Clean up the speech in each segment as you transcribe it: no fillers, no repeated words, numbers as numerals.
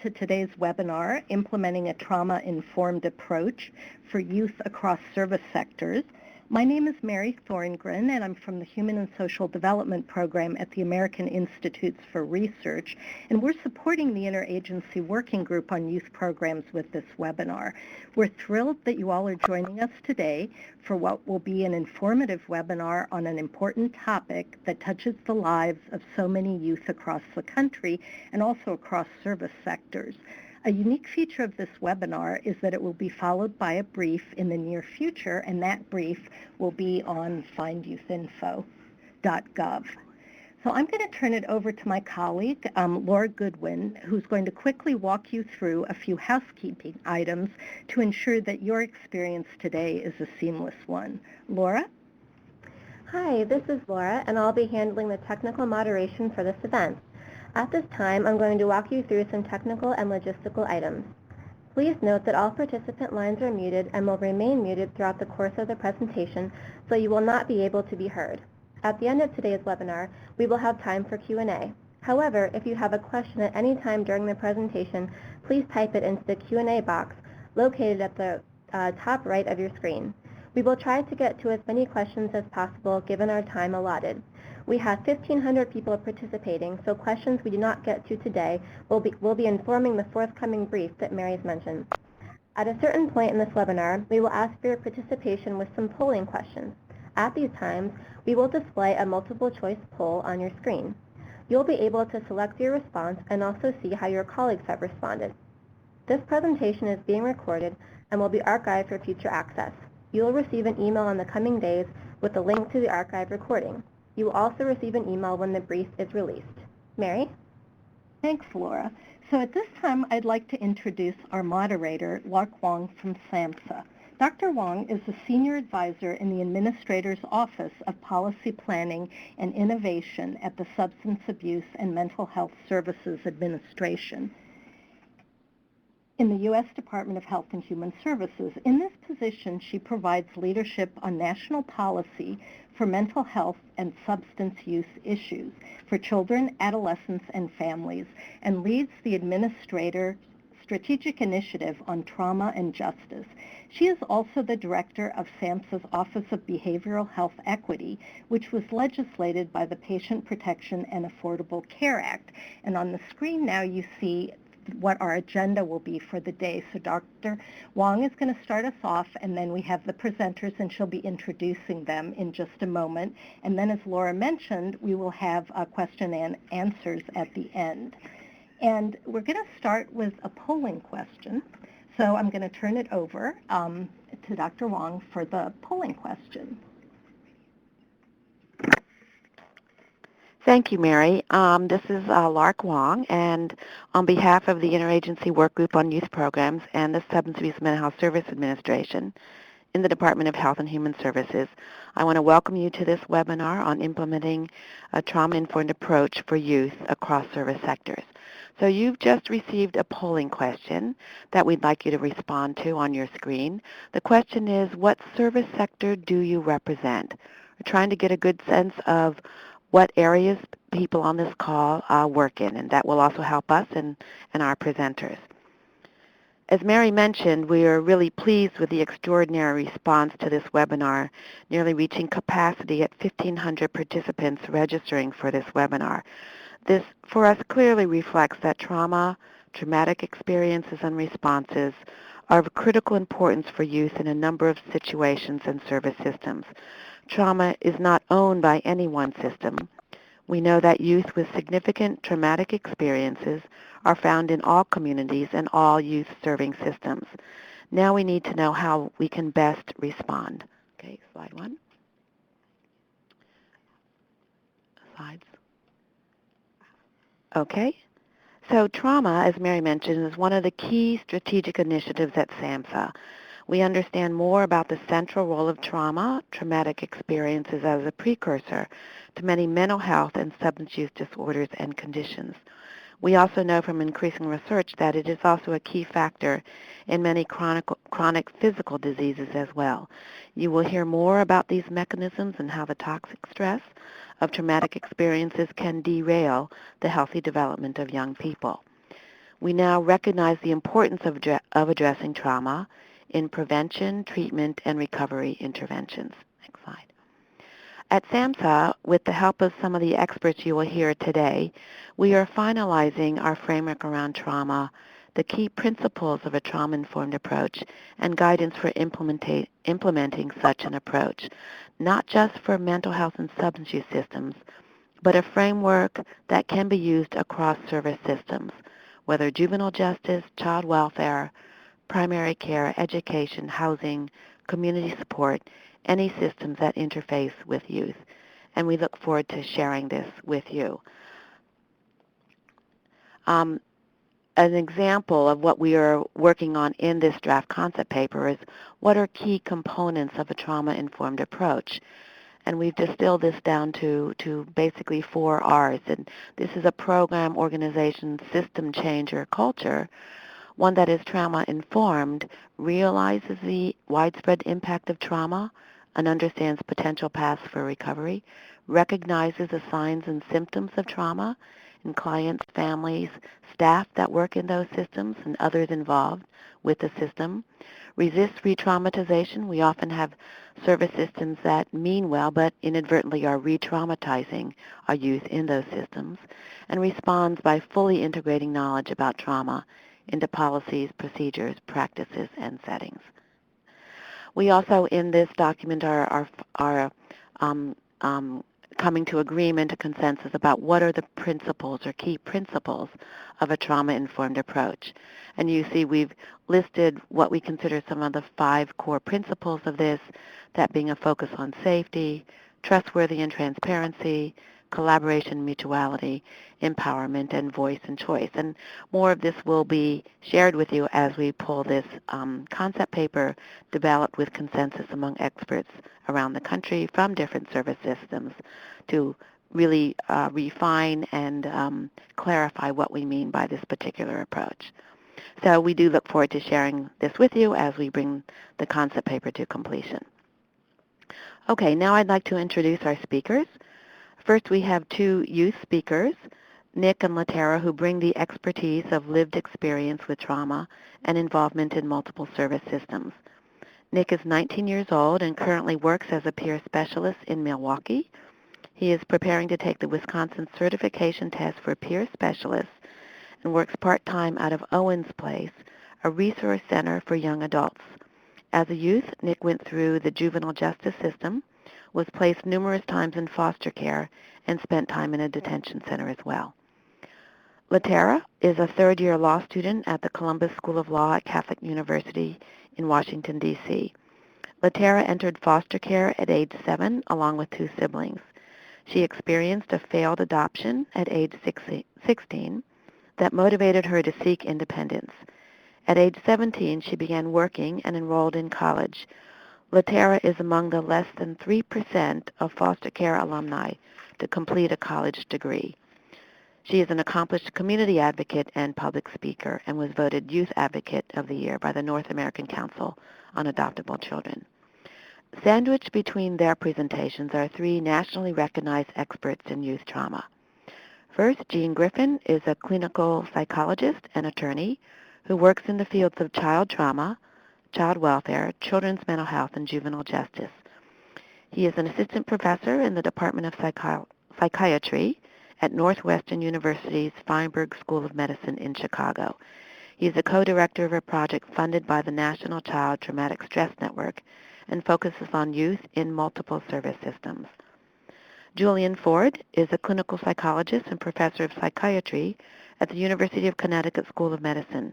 to today's webinar, Implementing a Trauma-Informed Approach for Youth Across Service Sectors. My name is Mary Thorngren, and I'm from the Human and Social Development Program at the American Institutes for Research, and we're supporting the Interagency Working Group on Youth Programs with this webinar. We're thrilled that you all are joining us today for what will be an informative webinar on an important topic that touches the lives of so many youth across the country and also across service sectors. A unique feature of this webinar is that it will be followed by a brief in the near future, and that brief will be on findyouth.gov. So I'm going to turn it over to my colleague, Laura Goodwin, who's going to quickly walk you through a few housekeeping items to ensure that your experience today is a seamless one. Laura? Hi, this is Laura, and I'll be handling the technical moderation for this event. At this time, I'm going to walk you through some technical and logistical items. Please note that all participant lines are muted and will remain muted throughout the course of the presentation, so you will not be able to be heard. At the end of today's webinar, we will have time for Q&A. However, if you have a question at any time during the presentation, please type it into the Q&A box located at the top right of your screen. We will try to get to as many questions as possible given our time allotted. We have 1,500 people participating, so questions we do not get to today will be informing the forthcoming brief that Mary's mentioned. At a certain point in this webinar, we will ask for your participation with some polling questions. At these times, we will display a multiple choice poll on your screen. You'll be able to select your response and also see how your colleagues have responded. This presentation is being recorded and will be archived for future access. You will receive an email in the coming days with a link to the archive recording. You will also receive an email when the brief is released. Mary? Thanks, Laura. So at this time, I'd like to introduce our moderator, Lark Wong from SAMHSA. Dr. Wong is a senior advisor in the Administrator's Office of Policy Planning and Innovation at the Substance Abuse and Mental Health Services Administration in the U.S. Department of Health and Human Services. In this position, she provides leadership on national policy for mental health and substance use issues for children, adolescents, and families, and leads the Administrator's Strategic Initiative on Trauma and Justice. She is also the director of SAMHSA's Office of Behavioral Health Equity, which was legislated by the Patient Protection and Affordable Care Act. And on the screen now you see what our agenda will be for the day. So Dr. Wong is going to start us off, and then we have the presenters, and she'll be introducing them in just a moment. And then, as Laura mentioned, we will have question and answers at the end. And we're going to start with a polling question. So I'm going to turn it over to Dr. Wong for the polling question. Thank you, Mary. This is Lark Wong, and on behalf of the Interagency Work Group on Youth Programs and the Substance Abuse Mental Health Service Administration in the Department of Health and Human Services, I want to welcome you to this webinar on implementing a trauma-informed approach for youth across service sectors. So you've just received a polling question that we'd like you to respond to on your screen. The question is, what service sector do you represent? We're trying to get a good sense of what areas people on this call work in, and that will also help us and our presenters. As Mary mentioned, we are really pleased with the extraordinary response to this webinar, nearly reaching capacity at 1,500 participants registering for this webinar. This, for us, clearly reflects that trauma, traumatic experiences, and responses are of critical importance for youth in a number of situations and service systems. Trauma is not owned by any one system. We know that youth with significant traumatic experiences are found in all communities and all youth-serving systems. Now we need to know how we can best respond. Okay, slide one. Slides. Okay. So trauma, as Mary mentioned, is one of the key strategic initiatives at SAMHSA. We understand more about the central role of trauma, traumatic experiences as a precursor to many mental health and substance use disorders and conditions. We also know from increasing research that it is also a key factor in many chronic physical diseases as well. You will hear more about these mechanisms and how the toxic stress of traumatic experiences can derail the healthy development of young people. We now recognize the importance of addressing trauma in prevention, treatment, and recovery interventions. Next slide. At SAMHSA, with the help of some of the experts you will hear today, we are finalizing our framework around trauma, the key principles of a trauma-informed approach, and guidance for implementing such an approach, not just for mental health and substance use systems, but a framework that can be used across service systems, whether juvenile justice, child welfare, primary care, education, housing, community support, any systems that interface with youth. And we look forward to sharing this with you. An example of what we are working on in this draft concept paper is what are key components of a trauma-informed approach. And we've distilled this down to basically 4 R's. And this is a program, organization, system change, or culture. One that is trauma-informed realizes the widespread impact of trauma and understands potential paths for recovery, recognizes the signs and symptoms of trauma in clients, families, staff that work in those systems, and others involved with the system, resists re-traumatization. We often have service systems that mean well but inadvertently are re-traumatizing our youth in those systems, and responds by fully integrating knowledge about trauma into policies, procedures, practices, and settings. We also, in this document, are coming to agreement, a consensus about what are the principles or key principles of a trauma-informed approach. And you see we've listed what we consider some of the 5 core principles of this, that being a focus on safety, trustworthy and transparency, collaboration, mutuality, empowerment, and voice and choice. And more of this will be shared with you as we pull this concept paper developed with consensus among experts around the country from different service systems to really refine and clarify what we mean by this particular approach. So we do look forward to sharing this with you as we bring the concept paper to completion. Okay, now I'd like to introduce our speakers. First, we have 2 youth speakers, Nick and Latera, who bring the expertise of lived experience with trauma and involvement in multiple service systems. Nick is 19 years old and currently works as a peer specialist in Milwaukee. He is preparing to take the Wisconsin certification test for peer specialists and works part-time out of Owens Place, a resource center for young adults. As a youth, Nick went through the juvenile justice system, was placed numerous times in foster care, and spent time in a detention center as well. Latera is a third-year law student at the Columbus School of Law at Catholic University in Washington, D.C. Latera entered foster care at age 7 along with 2 siblings. She experienced a failed adoption at age 16 that motivated her to seek independence. At age 17, she began working and enrolled in college. Latera is among the less than 3% of foster care alumni to complete a college degree. She is an accomplished community advocate and public speaker and was voted Youth Advocate of the Year by the North American Council on Adoptable Children. Sandwiched between their presentations are 3 nationally recognized experts in youth trauma. First, Jean Griffin is a clinical psychologist and attorney who works in the fields of child trauma, child welfare, children's mental health, and juvenile justice. He is an assistant professor in the Department of Psychiatry at Northwestern University's Feinberg School of Medicine in Chicago. He is a co-director of a project funded by the National Child Traumatic Stress Network and focuses on youth in multiple service systems. Julian Ford is a clinical psychologist and professor of psychiatry at the University of Connecticut School of Medicine.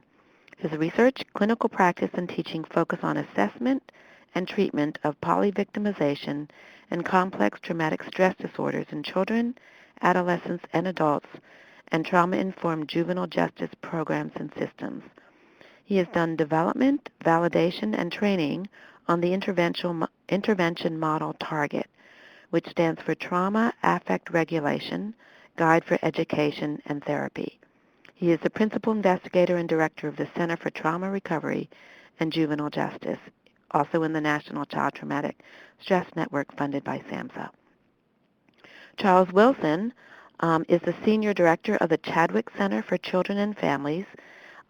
His research, clinical practice, and teaching focus on assessment and treatment of polyvictimization and complex traumatic stress disorders in children, adolescents, and adults, and trauma-informed juvenile justice programs and systems. He has done development, validation, and training on the intervention model TARGET, which stands for Trauma Affect Regulation, Guide for Education and Therapy. He is the principal investigator and director of the Center for Trauma Recovery and Juvenile Justice, also in the National Child Traumatic Stress Network funded by SAMHSA. Charles Wilson is the senior director of the Chadwick Center for Children and Families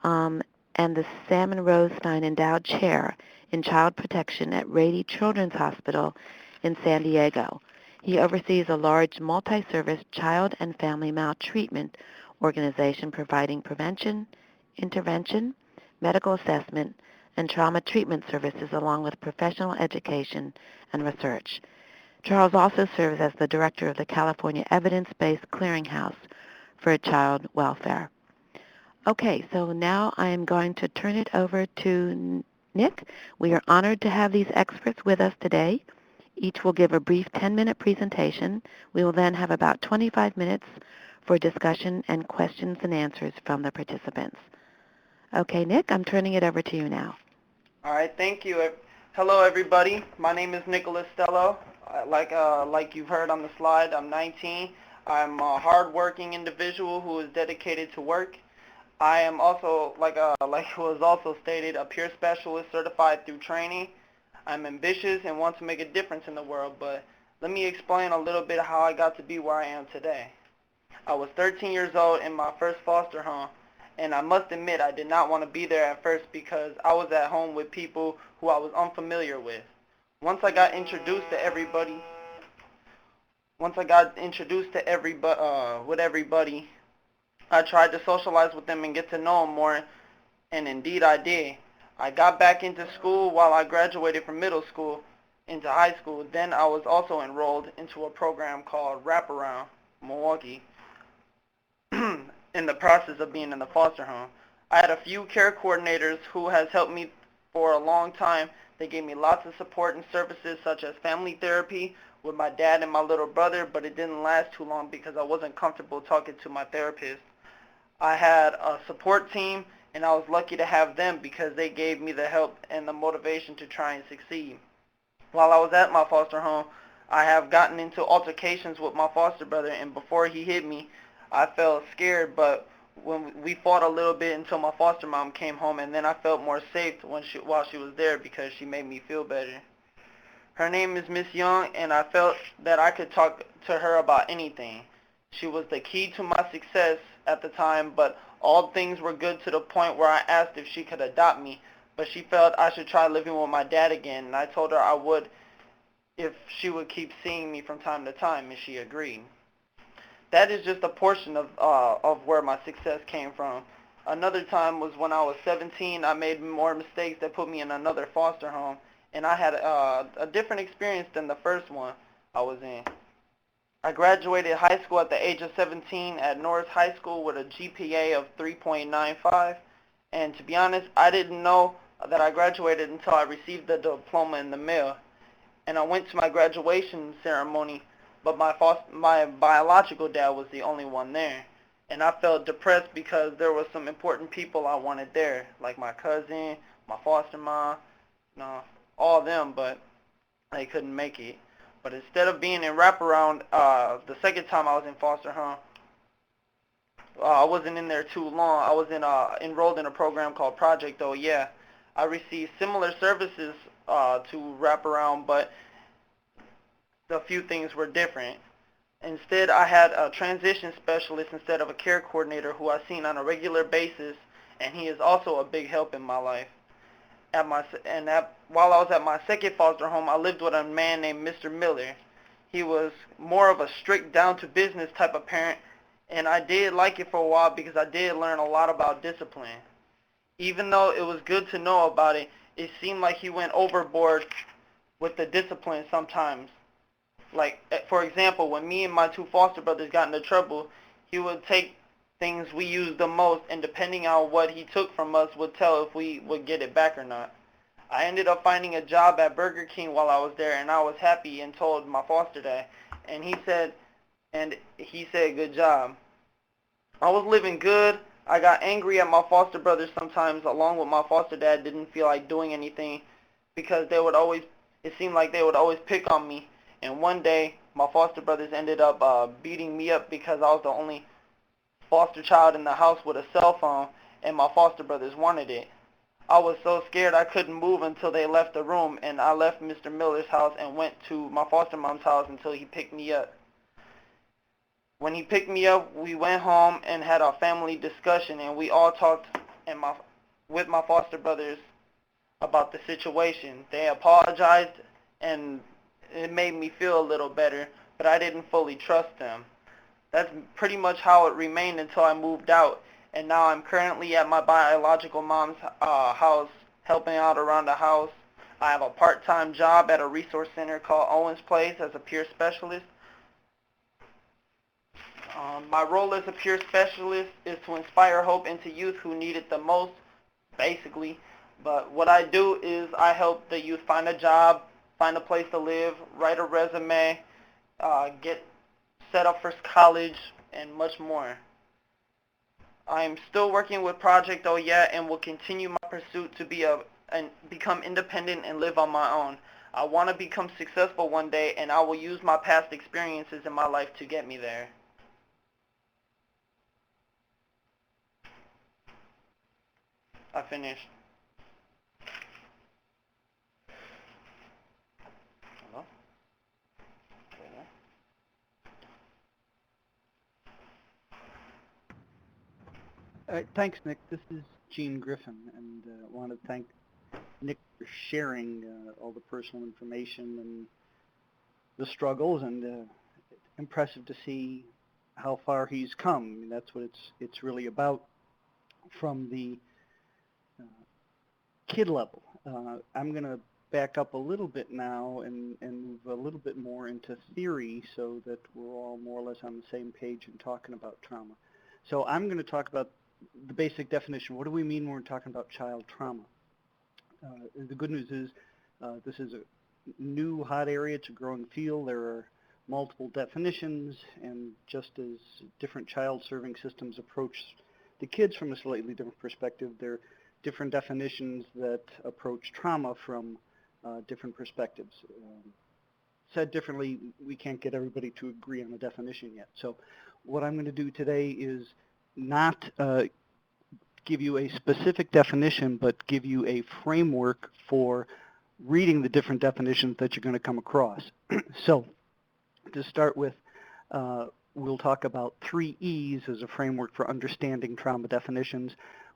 and the Sam and Rose Stein Endowed Chair in Child Protection at Rady Children's Hospital in San Diego. He oversees a large multi-service child and family maltreatment organization providing prevention, intervention, medical assessment, and trauma treatment services along with professional education and research. Charles also serves as the director of the California Evidence-Based Clearinghouse for Child Welfare. Okay, so now I am going to turn it over to Nick. We are honored to have these experts with us today. Each will give a brief 10-minute presentation. We will then have about 25 minutes for discussion and questions and answers from the participants. Okay, Nick, I'm turning it over to you now. All right, thank you. Hello, everybody. My name is Nicholas Stello. Like you've heard on the slide, I'm 19. I'm a hard-working individual who is dedicated to work. I am also, like was also stated, a peer specialist certified through training. I'm ambitious and want to make a difference in the world, but let me explain a little bit how I got to be where I am today. I was 13 years old in my first foster home, and I must admit I did not want to be there at first because I was at home with people who I was unfamiliar with. Once I got introduced to everybody, I tried to socialize with them and get to know them more, and indeed I did. I got back into school while I graduated from middle school into high school. Then I was also enrolled into a program called Wraparound Milwaukee in the process of being in the foster home. I had a few care coordinators who has helped me for a long time. They gave me lots of support and services such as family therapy with my dad and my little brother, but it didn't last too long because I wasn't comfortable talking to my therapist. I had a support team, and I was lucky to have them because they gave me the help and the motivation to try and succeed. While I was at my foster home, I have gotten into altercations with my foster brother, and before he hit me, I felt scared, but when we fought a little bit until my foster mom came home, and then I felt more safe while she was there because she made me feel better. Her name is Miss Young, and I felt that I could talk to her about anything. She was the key to my success at the time, but all things were good to the point where I asked if she could adopt me, but she felt I should try living with my dad again, and I told her I would if she would keep seeing me from time to time, and she agreed. That is just a portion of where my success came from. Another time was when I was 17. I made more mistakes that put me in another foster home, and I had a different experience than the first one I was in. I graduated high school at the age of 17 at Norris High School with a GPA of 3.95, and to be honest, I didn't know that I graduated until I received the diploma in the mail. And I went to my graduation ceremony, but my biological dad was the only one there. And I felt depressed because there were some important people I wanted there, like my cousin, my foster mom, all of them, but they couldn't make it. But instead of being in wraparound, the second time I was in foster home, I wasn't in there too long. I was enrolled in a program called Project, though, yeah. I received similar services to wraparound, but a few things were different. Instead, I had a transition specialist instead of a care coordinator who I seen on a regular basis, and he is also a big help in my life. While I was at my second foster home, I lived with a man named Mr. Miller. He was more of a strict, down-to-business type of parent, and I did like it for a while because I did learn a lot about discipline. Even though it was good to know about it, it seemed like he went overboard with the discipline sometimes. Like, for example, when me and my two foster brothers got into trouble, he would take things we used the most, and depending on what he took from us would tell if we would get it back or not. I ended up finding a job at Burger King while I was there, and I was happy and told my foster dad, and he said, good job. I was living good. I got angry at my foster brothers sometimes, along with my foster dad didn't feel like doing anything because it seemed like they would always pick on me. And one day, my foster brothers ended up beating me up because I was the only foster child in the house with a cell phone, and my foster brothers wanted it. I was so scared I couldn't move until they left the room, and I left Mr. Miller's house and went to my foster mom's house until he picked me up. When he picked me up, we went home and had a family discussion, and we all talked and with my foster brothers about the situation. They apologized, and it made me feel a little better, but I didn't fully trust them. That's pretty much how it remained until I moved out, and now I'm currently at my biological mom's house, helping out around the house. I have a part-time job at a resource center called Owens Place as a peer specialist. My role as a peer specialist is to inspire hope into youth who need it the most, basically. But what I do is I help the youth find a job, find a place to live, write a resume, get set up for college, and much more. I'm still working with Project Oh Yeah and will continue my pursuit to become independent and live on my own. I want to become successful one day, and I will use my past experiences in my life to get me there. I finished. Hello? Thanks, Nick. This is Gene Griffin, and I want to thank Nick for sharing all the personal information and the struggles, and it's impressive to see how far he's come. I mean, that's what it's really about from the kid level. I'm going to back up a little bit now and move a little bit more into theory so that we're all more or less on the same page in talking about trauma. So I'm going to talk about the basic definition. What do we mean when we're talking about child trauma? The good news is this is a new hot area. It's a growing field. There are multiple definitions, and just as different child-serving systems approach the kids from a slightly different perspective, there are different definitions that approach trauma from different perspectives. Said differently, we can't get everybody to agree on a definition yet. So what I'm going to do today is not give you a specific definition, but give you a framework for reading the different definitions that you're going to come across. So to start with, we'll talk about 3 E's as a framework for understanding trauma definitions.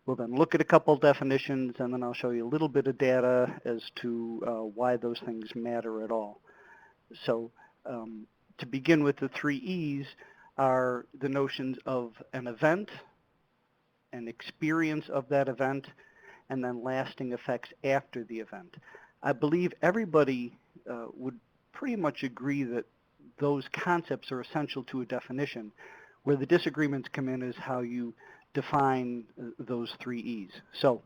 We'll then look at a couple definitions, and then I'll show you a little bit of data as to why those things matter at all. So to begin with, the 3 E's are the notions of an event, an experience of that event, and then lasting effects after the event. I believe everybody would pretty much agree that those concepts are essential to a definition. Where the disagreements come in is how you define those 3 E's. So,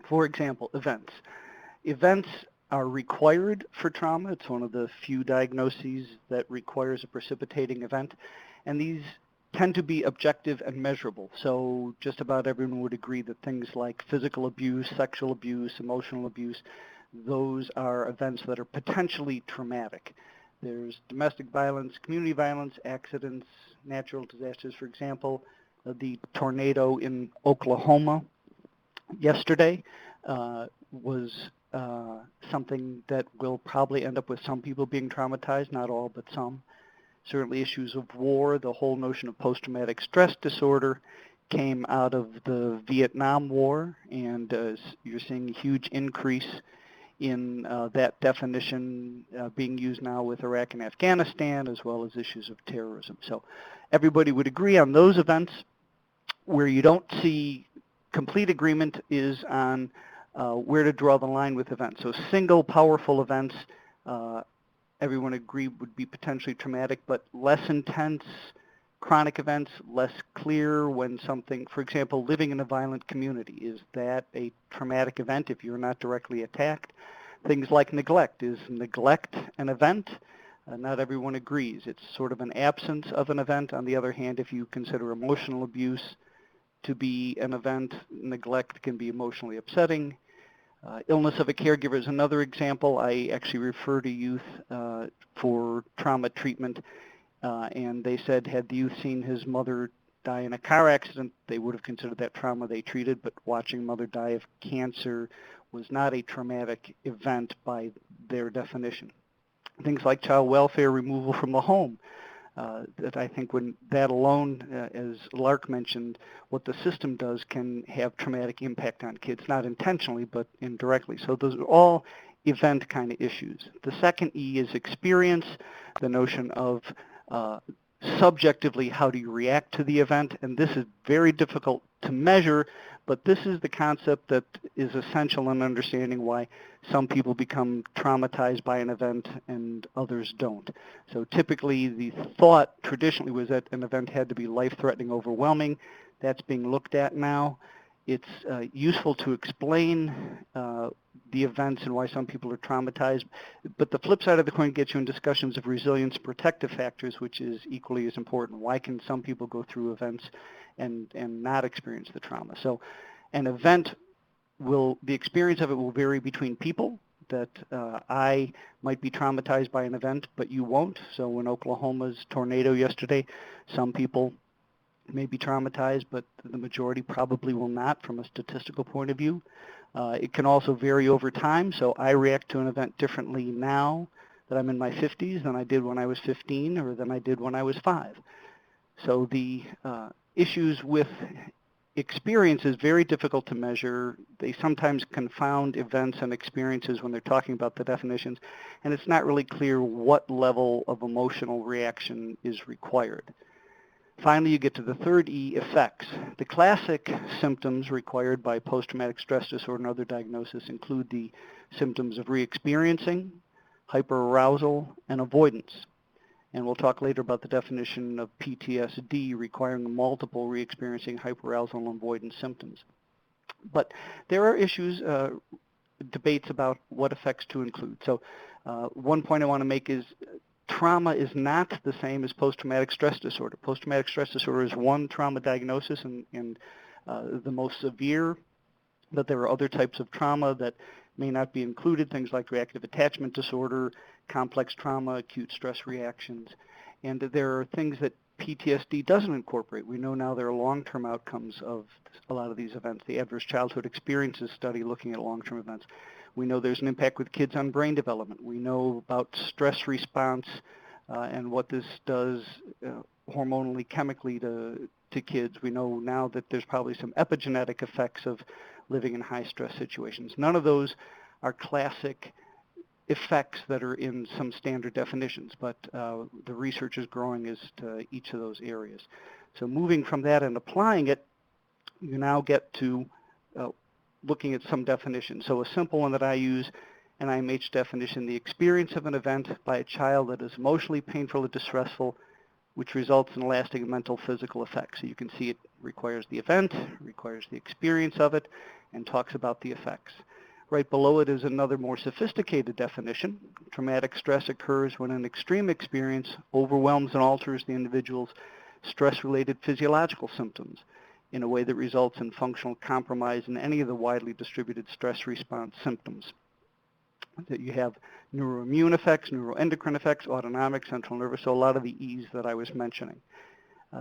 for example, events. Events are required for trauma. It's one of the few diagnoses that requires a precipitating event, and these tend to be objective and measurable. So just about everyone would agree that things like physical abuse, sexual abuse, emotional abuse, those are events that are potentially traumatic. There's domestic violence, community violence, accidents, natural disasters. For example, the tornado in Oklahoma yesterday was something that will probably end up with some people being traumatized, not all, but some. Certainly issues of war, the whole notion of post-traumatic stress disorder came out of the Vietnam War, and you're seeing a huge increase in that definition being used now with Iraq and Afghanistan, as well as issues of terrorism. So everybody would agree on those events. Where you don't see complete agreement is on where to draw the line with events. So single powerful events, everyone agreed would be potentially traumatic, but less intense chronic events, less clear when something, for example, living in a violent community, is that a traumatic event if you're not directly attacked? Things like neglect. Is neglect an event? Not everyone agrees. It's sort of an absence of an event. On the other hand, if you consider emotional abuse to be an event, neglect can be emotionally upsetting. Illness of a caregiver is another example. I actually refer to youth for trauma treatment, and they said had the youth seen his mother die in a car accident, they would have considered that trauma they treated, but watching mother die of cancer was not a traumatic event by their definition. Things like child welfare, removal from the home. that I think when that alone, as Lark mentioned, what the system does can have traumatic impact on kids, not intentionally, but indirectly. So those are all event kind of issues. The second E is experience, the notion of subjectively how do you react to the event, and this is very difficult to measure, but this is the concept that is essential in understanding why some people become traumatized by an event and others don't. So typically the thought traditionally was that an event had to be life-threatening, overwhelming. That's being looked at now. It's useful to explain the events and why some people are traumatized, but the flip side of the coin gets you in discussions of resilience protective factors, which is equally as important. Why can some people go through events and not experience the trauma? So an event the experience of it will vary between people, that I might be traumatized by an event, but you won't. So in Oklahoma's tornado yesterday, some people may be traumatized, but the majority probably will not from a statistical point of view. It can also vary over time, so I react to an event differently now that I'm in my 50s than I did when I was 15 or than I did when I was 5. So the issues with experience is very difficult to measure. They sometimes confound events and experiences when they're talking about the definitions, and it's not really clear what level of emotional reaction is required. Finally, you get to the third E, effects. The classic symptoms required by post-traumatic stress disorder and other diagnoses include the symptoms of re-experiencing, hyperarousal, and avoidance. And we'll talk later about the definition of PTSD requiring multiple re-experiencing, hyperarousal, and avoidance symptoms. But there are issues, debates about what effects to include. So one point I want to make is trauma is not the same as post-traumatic stress disorder. Post-traumatic stress disorder is one trauma diagnosis and the most severe, but there are other types of trauma that may not be included, things like reactive attachment disorder, complex trauma, acute stress reactions. And there are things that PTSD doesn't incorporate. We know now there are long-term outcomes of a lot of these events. The Adverse Childhood Experiences study looking at long-term events. We know there's an impact with kids on brain development. We know about stress response and what this does hormonally, chemically to kids. We know now that there's probably some epigenetic effects of living in high-stress situations. None of those are classic effects that are in some standard definitions, but the research is growing as to each of those areas. So moving from that and applying it, you now get to looking at some definitions. So a simple one that I use, an IMH definition, the experience of an event by a child that is emotionally painful or distressful, which results in lasting mental, physical effects. So you can see it requires the event, requires the experience of it, and talks about the effects. Right below it is another more sophisticated definition. Traumatic stress occurs when an extreme experience overwhelms and alters the individual's stress-related physiological symptoms in a way that results in functional compromise in any of the widely distributed stress response symptoms. That you have neuroimmune effects, neuroendocrine effects, autonomic, central nervous, so a lot of the E's that I was mentioning.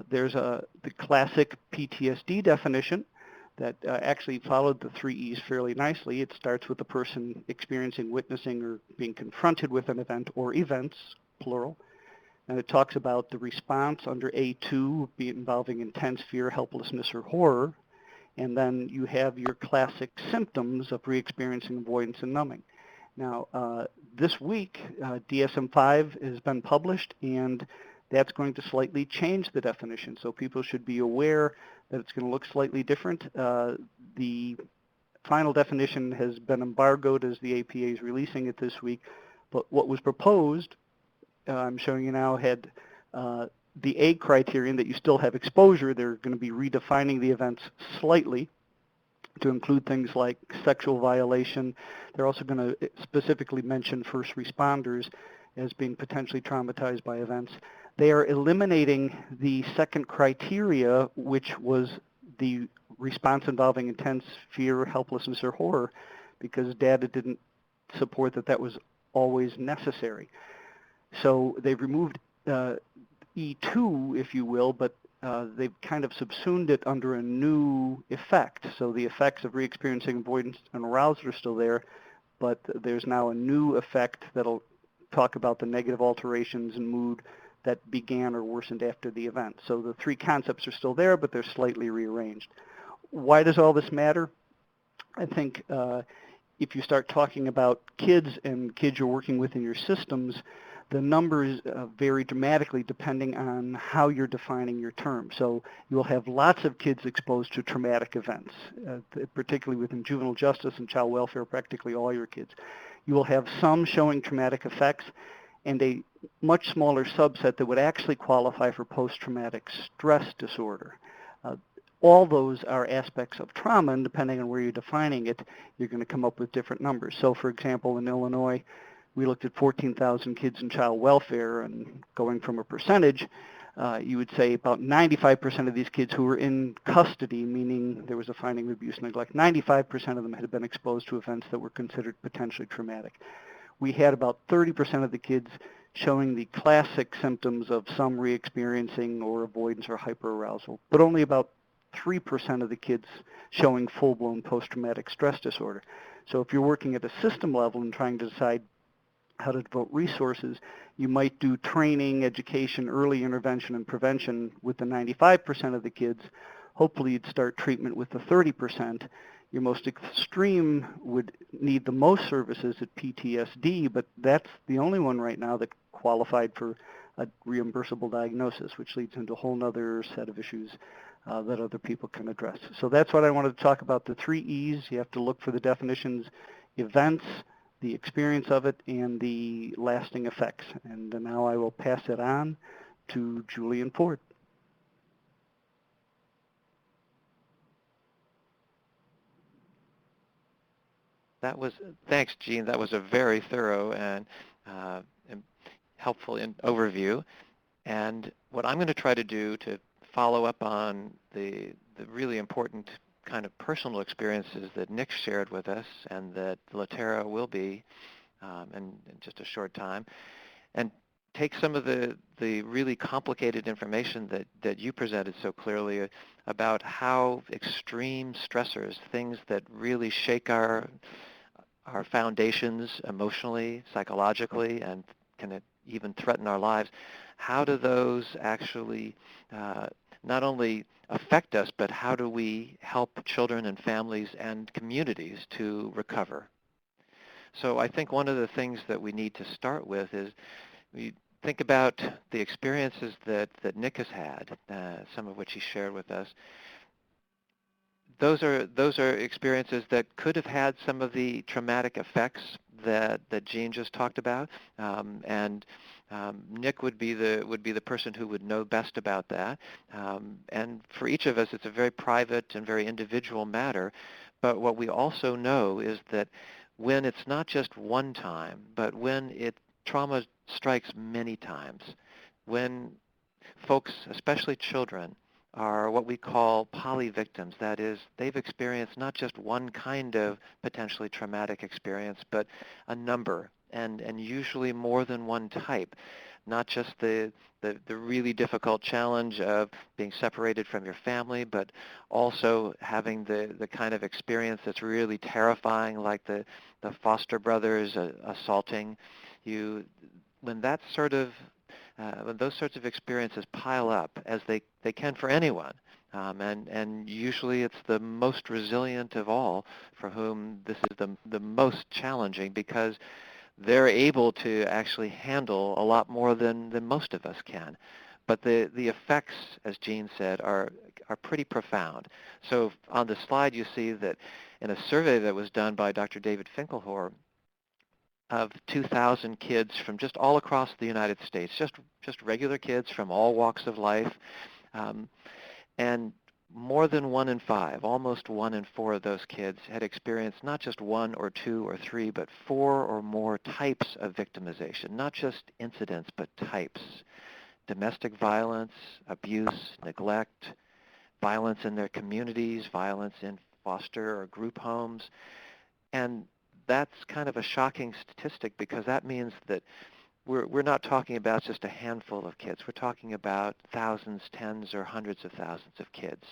There's the classic PTSD definition that actually followed the 3 E's fairly nicely. It starts with the person experiencing, witnessing, or being confronted with an event or events, plural. And it talks about the response under A2 involving intense fear, helplessness, or horror. And then you have your classic symptoms of re-experiencing, avoidance, and numbing. Now, this week, DSM-5 has been published, and that's going to slightly change the definition. So people should be aware that it's going to look slightly different. The final definition has been embargoed as the APA is releasing it this week. But what was proposed, I'm showing you now, had the A criterion that you still have exposure. They're going to be redefining the events slightly to include things like sexual violation. They're also going to specifically mention first responders as being potentially traumatized by events. They are eliminating the second criteria, which was the response involving intense fear, helplessness, or horror, because data didn't support that that was always necessary. So they've removed E2, if you will, but they've kind of subsumed it under a new effect. So the effects of re-experiencing, avoidance, and arousal are still there, but there's now a new effect that'll talk about the negative alterations in mood, that began or worsened after the event. So the three concepts are still there, but they're slightly rearranged. Why does all this matter? I think if you start talking about kids and kids you're working with in your systems, the numbers vary dramatically depending on how you're defining your term. So you'll have lots of kids exposed to traumatic events, particularly within juvenile justice and child welfare, practically all your kids. You will have some showing traumatic effects and a much smaller subset that would actually qualify for post-traumatic stress disorder. All those are aspects of trauma, and depending on where you're defining it, you're going to come up with different numbers. So for example, in Illinois, we looked at 14,000 kids in child welfare, and going from a percentage, you would say about 95% of these kids who were in custody, meaning there was a finding of abuse and neglect, 95% of them had been exposed to events that were considered potentially traumatic. We had about 30% of the kids showing the classic symptoms of some re-experiencing or avoidance or hyperarousal, but only about 3% of the kids showing full-blown post-traumatic stress disorder. So if you're working at a system level and trying to decide how to devote resources, you might do training, education, early intervention, and prevention with the 95% of the kids. Hopefully you'd start treatment with the 30%. Your most extreme would need the most services at PTSD, but that's the only one right now that qualified for a reimbursable diagnosis, which leads into a whole other set of issues that other people can address. So that's what I wanted to talk about, the 3 E's. You have to look for the definitions: events, the experience of it, and the lasting effects. And now I will pass it on to Julian Ford. Thanks, Gene. That was a very thorough and helpful overview. And what I'm going to try to do to follow up on the really important kind of personal experiences that Nick shared with us and that Latera will be in just a short time, and take some of the really complicated information that you presented so clearly about how extreme stressors, things that really shake our foundations emotionally, psychologically, and can even threaten our lives, how do those actually not only affect us, but how do we help children and families and communities to recover? So I think one of the things that we need to start with is we think about the experiences that Nick has had, some of which he shared with us. Those are experiences that could have had some of the traumatic effects that Gene just talked about, and Nick would be the person who would know best about that. And for each of us, it's a very private and very individual matter. But what we also know is that when it's not just one time, but when trauma strikes many times, when folks, especially children, are what we call polyvictims. That is, they've experienced not just one kind of potentially traumatic experience, but a number, and usually more than one type. Not just the really difficult challenge of being separated from your family, but also having the kind of experience that's really terrifying, like the foster brothers assaulting you. When those sorts of experiences pile up, as they can for anyone, and usually it's the most resilient of all for whom this is the most challenging, because they're able to actually handle a lot more than most of us can. But the effects, as Gene said, are pretty profound. So on the slide you see that in a survey that was done by Dr. David Finkelhor of 2,000 kids from just all across the United States, just regular kids from all walks of life, and more than 1 in 5, almost 1 in 4 of those kids had experienced not just 1 or 2 or 3, but 4 or more types of victimization, not just incidents, but types. Domestic violence, abuse, neglect, violence in their communities, violence in foster or group homes. And that's kind of a shocking statistic, because that means that we're not talking about just a handful of kids. We're talking about thousands, tens, or hundreds of thousands of kids.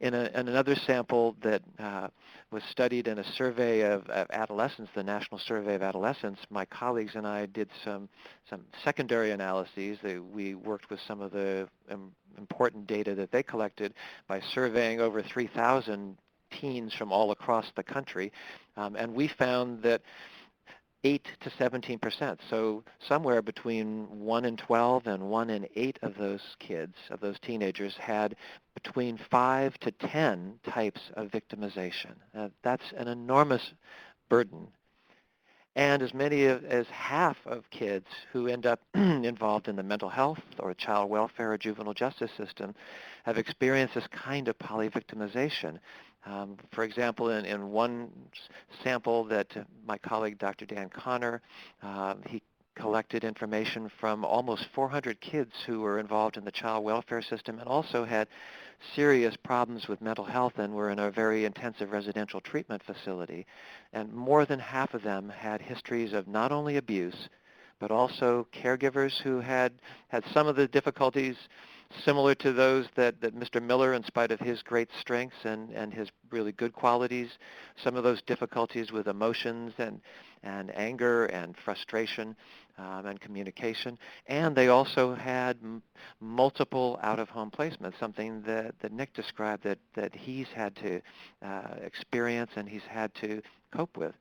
In another sample that was studied in a survey of adolescents, the National Survey of Adolescents, my colleagues and I did some secondary analyses. We worked with some of the important data that they collected by surveying over 3,000 teens from all across the country, and we found that 8 to 17%. So somewhere between 1 in 12 and 1 in 8 of those kids, of those teenagers, had between 5 to 10 types of victimization. That's an enormous burden. And as many as half of kids who end up involved in the mental health or child welfare or juvenile justice system have experienced this kind of polyvictimization. For example, in one sample that my colleague Dr. Dan Connor, he collected information from almost 400 kids who were involved in the child welfare system and also had serious problems with mental health and were in a very intensive residential treatment facility. And more than half of them had histories of not only abuse, but also caregivers who had some of the difficulties similar to those that Mr. Miller, in spite of his great strengths and his really good qualities, some of those difficulties with emotions and anger and frustration and communication. And they also had multiple out-of-home placements, something that Nick described that he's had to experience and he's had to cope with.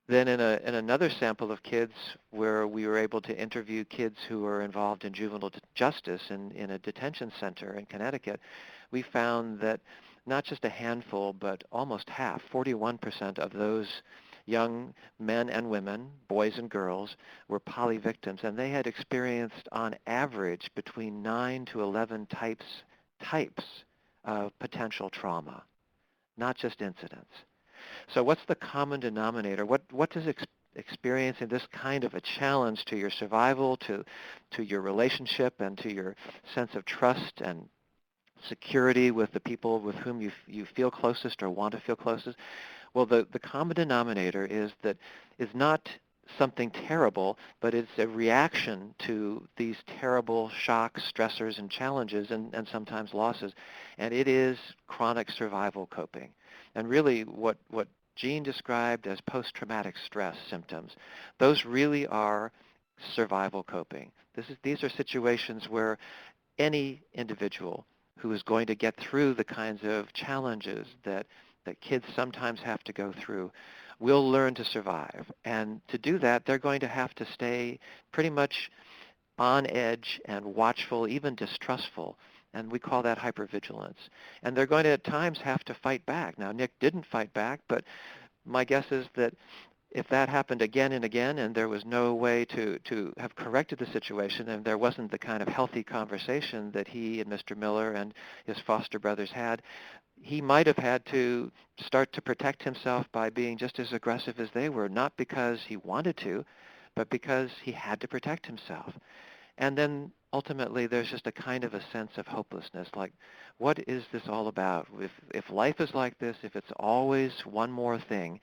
Then in another sample of kids where we were able to interview kids who were involved in juvenile justice in a detention center in Connecticut, we found that not just a handful, but almost half, 41% of those young men and women, boys and girls, were polyvictims, and they had experienced on average between 9 to 11 types of potential trauma, not just incidents. So what's the common denominator? What does experiencing this kind of a challenge to your survival, to your relationship, and to your sense of trust and security with the people with whom you feel closest or want to feel closest? Well, the common denominator is not something terrible, but it's a reaction to these terrible shocks, stressors, and challenges, and sometimes losses, and it is chronic survival coping. And really what Jean described as post-traumatic stress symptoms, those really are survival coping. These are situations where any individual who is going to get through the kinds of challenges that kids sometimes have to go through will learn to survive. And to do that, they're going to have to stay pretty much on edge and watchful, even distrustful. And we call that hypervigilance. And they're going to at times have to fight back. Now, Nick didn't fight back, but my guess is that if that happened again and again and there was no way to have corrected the situation and there wasn't the kind of healthy conversation that he and Mr. Miller and his foster brothers had, he might have had to start to protect himself by being just as aggressive as they were, not because he wanted to, but because he had to protect himself. And then ultimately there's just a kind of a sense of hopelessness, like, what is this all about? If life is like this, if it's always one more thing.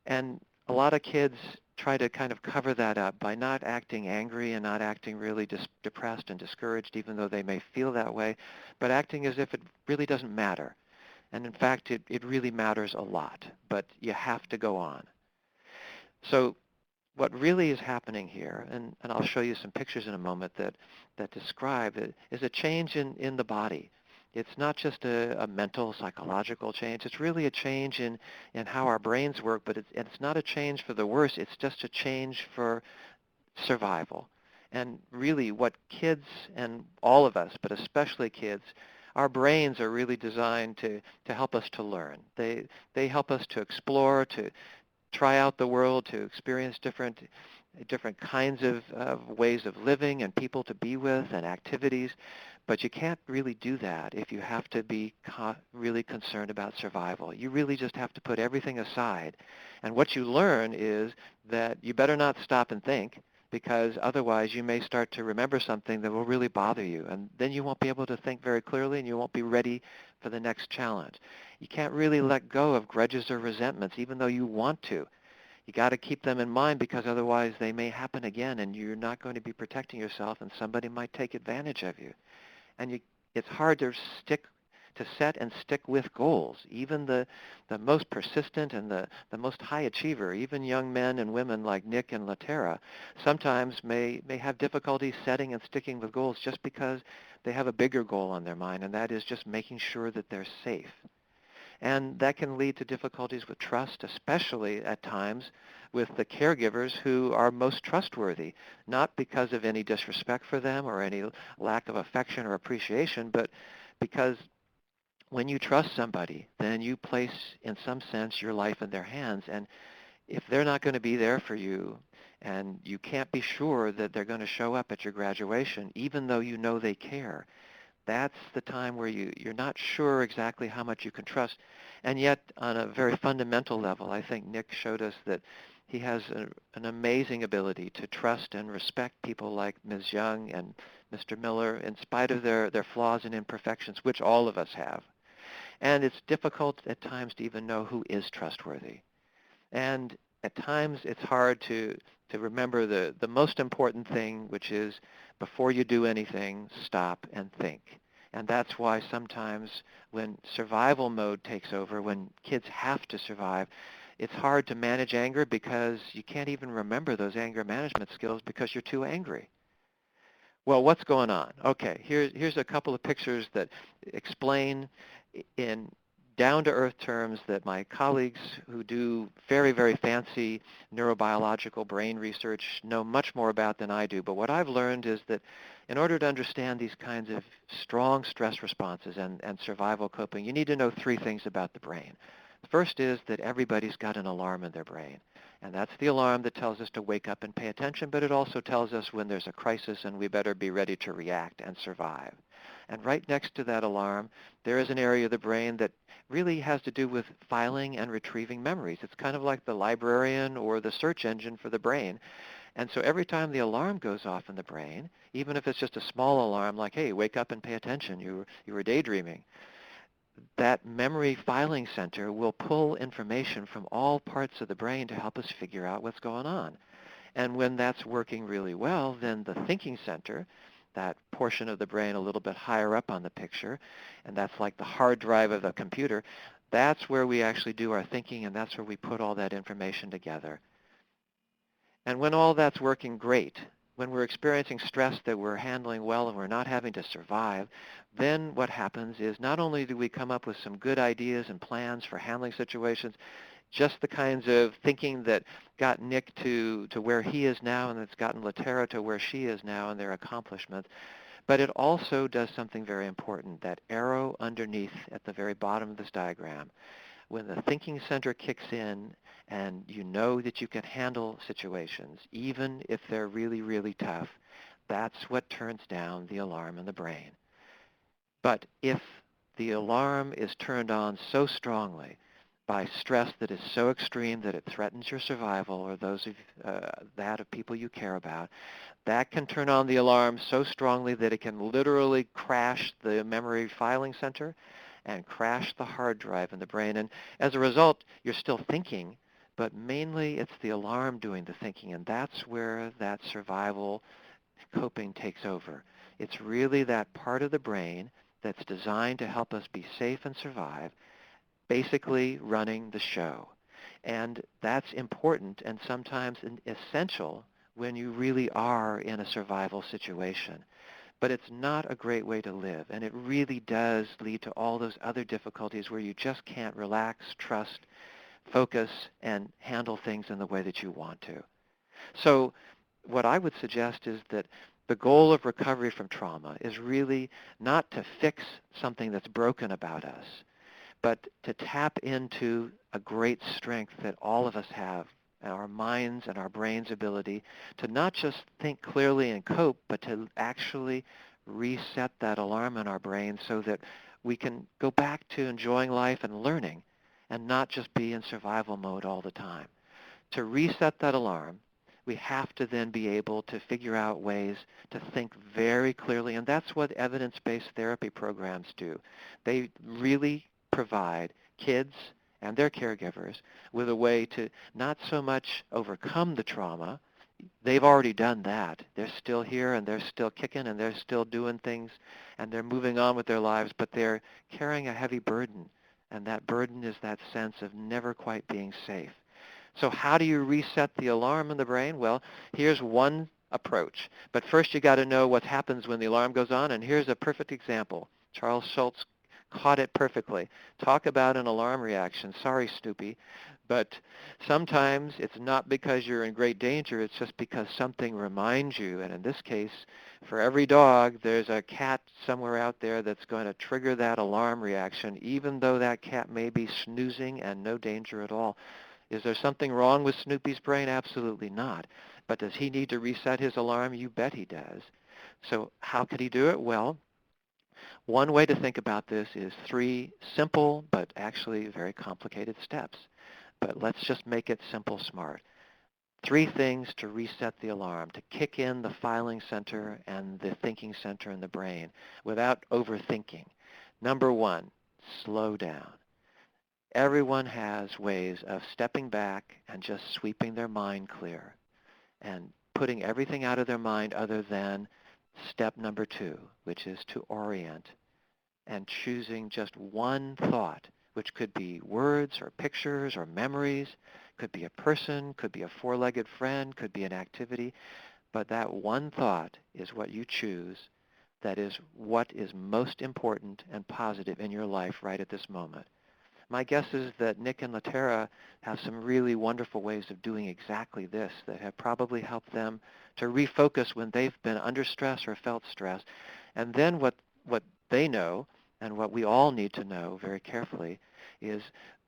And a lot of kids try to kind of cover that up by not acting angry and not acting really depressed and discouraged, even though they may feel that way, but acting as if it really doesn't matter. And in fact, it really matters a lot, but you have to go on. So what really is happening here, and I'll show you some pictures in a moment that describe it, is a change in the body. It's not just a mental, psychological change. It's really a change in how our brains work, but it's not a change for the worse. It's just a change for survival. And really what kids, and all of us, but especially kids, our brains are really designed to help us to learn. They help us to explore, to try out the world, to experience different kinds of ways of living and people to be with and activities. But you can't really do that if you have to be really concerned about survival. You really just have to put everything aside. And what you learn is that you better not stop and think, because otherwise you may start to remember something that will really bother you. And then you won't be able to think very clearly and you won't be ready for the next challenge. You can't really let go of grudges or resentments, even though you want to. You got to keep them in mind, because otherwise they may happen again and you're not going to be protecting yourself and somebody might take advantage of you. And it's hard to stick to set and stick with goals. Even the most persistent and the most high achiever, even young men and women like Nick and Latera, sometimes may have difficulty setting and sticking with goals just because they have a bigger goal on their mind, and that is just making sure that they're safe. And that can lead to difficulties with trust, especially at times with the caregivers who are most trustworthy, not because of any disrespect for them or any lack of affection or appreciation, but because when you trust somebody, then you place, in some sense, your life in their hands. And if they're not going to be there for you, and you can't be sure that they're going to show up at your graduation, even though you know they care, that's the time where you're not sure exactly how much you can trust. And yet, on a very fundamental level, I think Nick showed us that he has an amazing ability to trust and respect people like Ms. Young and Mr. Miller, in spite of their flaws and imperfections, which all of us have. And it's difficult at times to even know who is trustworthy. And at times it's hard to remember the most important thing, which is before you do anything, stop and think. And that's why sometimes when survival mode takes over, when kids have to survive, it's hard to manage anger because you can't even remember those anger management skills because you're too angry. Well, what's going on? Okay, here's a couple of pictures that explain in down-to-earth terms that my colleagues who do very, very fancy neurobiological brain research know much more about than I do. But what I've learned is that in order to understand these kinds of strong stress responses and survival coping, you need to know three things about the brain. The first is that everybody's got an alarm in their brain. And that's the alarm that tells us to wake up and pay attention, but it also tells us when there's a crisis and we better be ready to react and survive. And right next to that alarm, there is an area of the brain that really has to do with filing and retrieving memories. It's kind of like the librarian or the search engine for the brain. And so every time the alarm goes off in the brain, even if it's just a small alarm like, hey, wake up and pay attention, you were daydreaming, that memory filing center will pull information from all parts of the brain to help us figure out what's going on. And when that's working really well, then the thinking center, that portion of the brain a little bit higher up on the picture, and that's like the hard drive of a computer, that's where we actually do our thinking, and that's where we put all that information together. And when all that's working great, when we're experiencing stress that we're handling well and we're not having to survive, then what happens is not only do we come up with some good ideas and plans for handling situations, just the kinds of thinking that got Nick to where he is now and that's gotten Latera to where she is now in their accomplishments, but it also does something very important, that arrow underneath at the very bottom of this diagram. When the thinking center kicks in and you know that you can handle situations, even if they're really, really tough, that's what turns down the alarm in the brain. But if the alarm is turned on so strongly by stress that is so extreme that it threatens your survival or those of that of people you care about, that can turn on the alarm so strongly that it can literally crash the memory filing center and crash the hard drive in the brain. And as a result, you're still thinking, but mainly it's the alarm doing the thinking, and that's where that survival coping takes over. It's really that part of the brain that's designed to help us be safe and survive, basically running the show. And that's important and sometimes essential when you really are in a survival situation. But it's not a great way to live, and it really does lead to all those other difficulties where you just can't relax, trust, focus, and handle things in the way that you want to. So what I would suggest is that the goal of recovery from trauma is really not to fix something that's broken about us, but to tap into a great strength that all of us have, our minds and our brain's ability to not just think clearly and cope, but to actually reset that alarm in our brain so that we can go back to enjoying life and learning and not just be in survival mode all the time. To reset that alarm, we have to then be able to figure out ways to think very clearly, and that's what evidence-based therapy programs do. They really provide kids and their caregivers with a way to not so much overcome the trauma, they've already done that. They're still here, and they're still kicking, and they're still doing things, and they're moving on with their lives, but they're carrying a heavy burden, and that burden is that sense of never quite being safe. So how do you reset the alarm in the brain? Well, here's one approach. But first you got to know what happens when the alarm goes on, and here's a perfect example. Charles Schultz caught it perfectly. Talk about an alarm reaction. Sorry, Snoopy. But sometimes it's not because you're in great danger, it's just because something reminds you. And in this case, for every dog, there's a cat somewhere out there that's going to trigger that alarm reaction, even though that cat may be snoozing and no danger at all. Is there something wrong with Snoopy's brain? Absolutely not. But does he need to reset his alarm? You bet he does. So how could he do it? Well, one way to think about this is 3 simple but actually very complicated steps. But let's just make it simple smart. 3 things to reset the alarm, to kick in the filing center and the thinking center in the brain without overthinking. Number 1, slow down. Everyone has ways of stepping back and just sweeping their mind clear and putting everything out of their mind other than step number 2, which is to orient and choosing just one thought, which could be words or pictures or memories, could be a person, could be a 4-legged friend, could be an activity, but that one thought is what you choose. That is what is most important and positive in your life right at this moment. My guess is that Nick and Latera have some really wonderful ways of doing exactly this that have probably helped them to refocus when they've been under stress or felt stress. And then what they know, and what we all need to know very carefully, is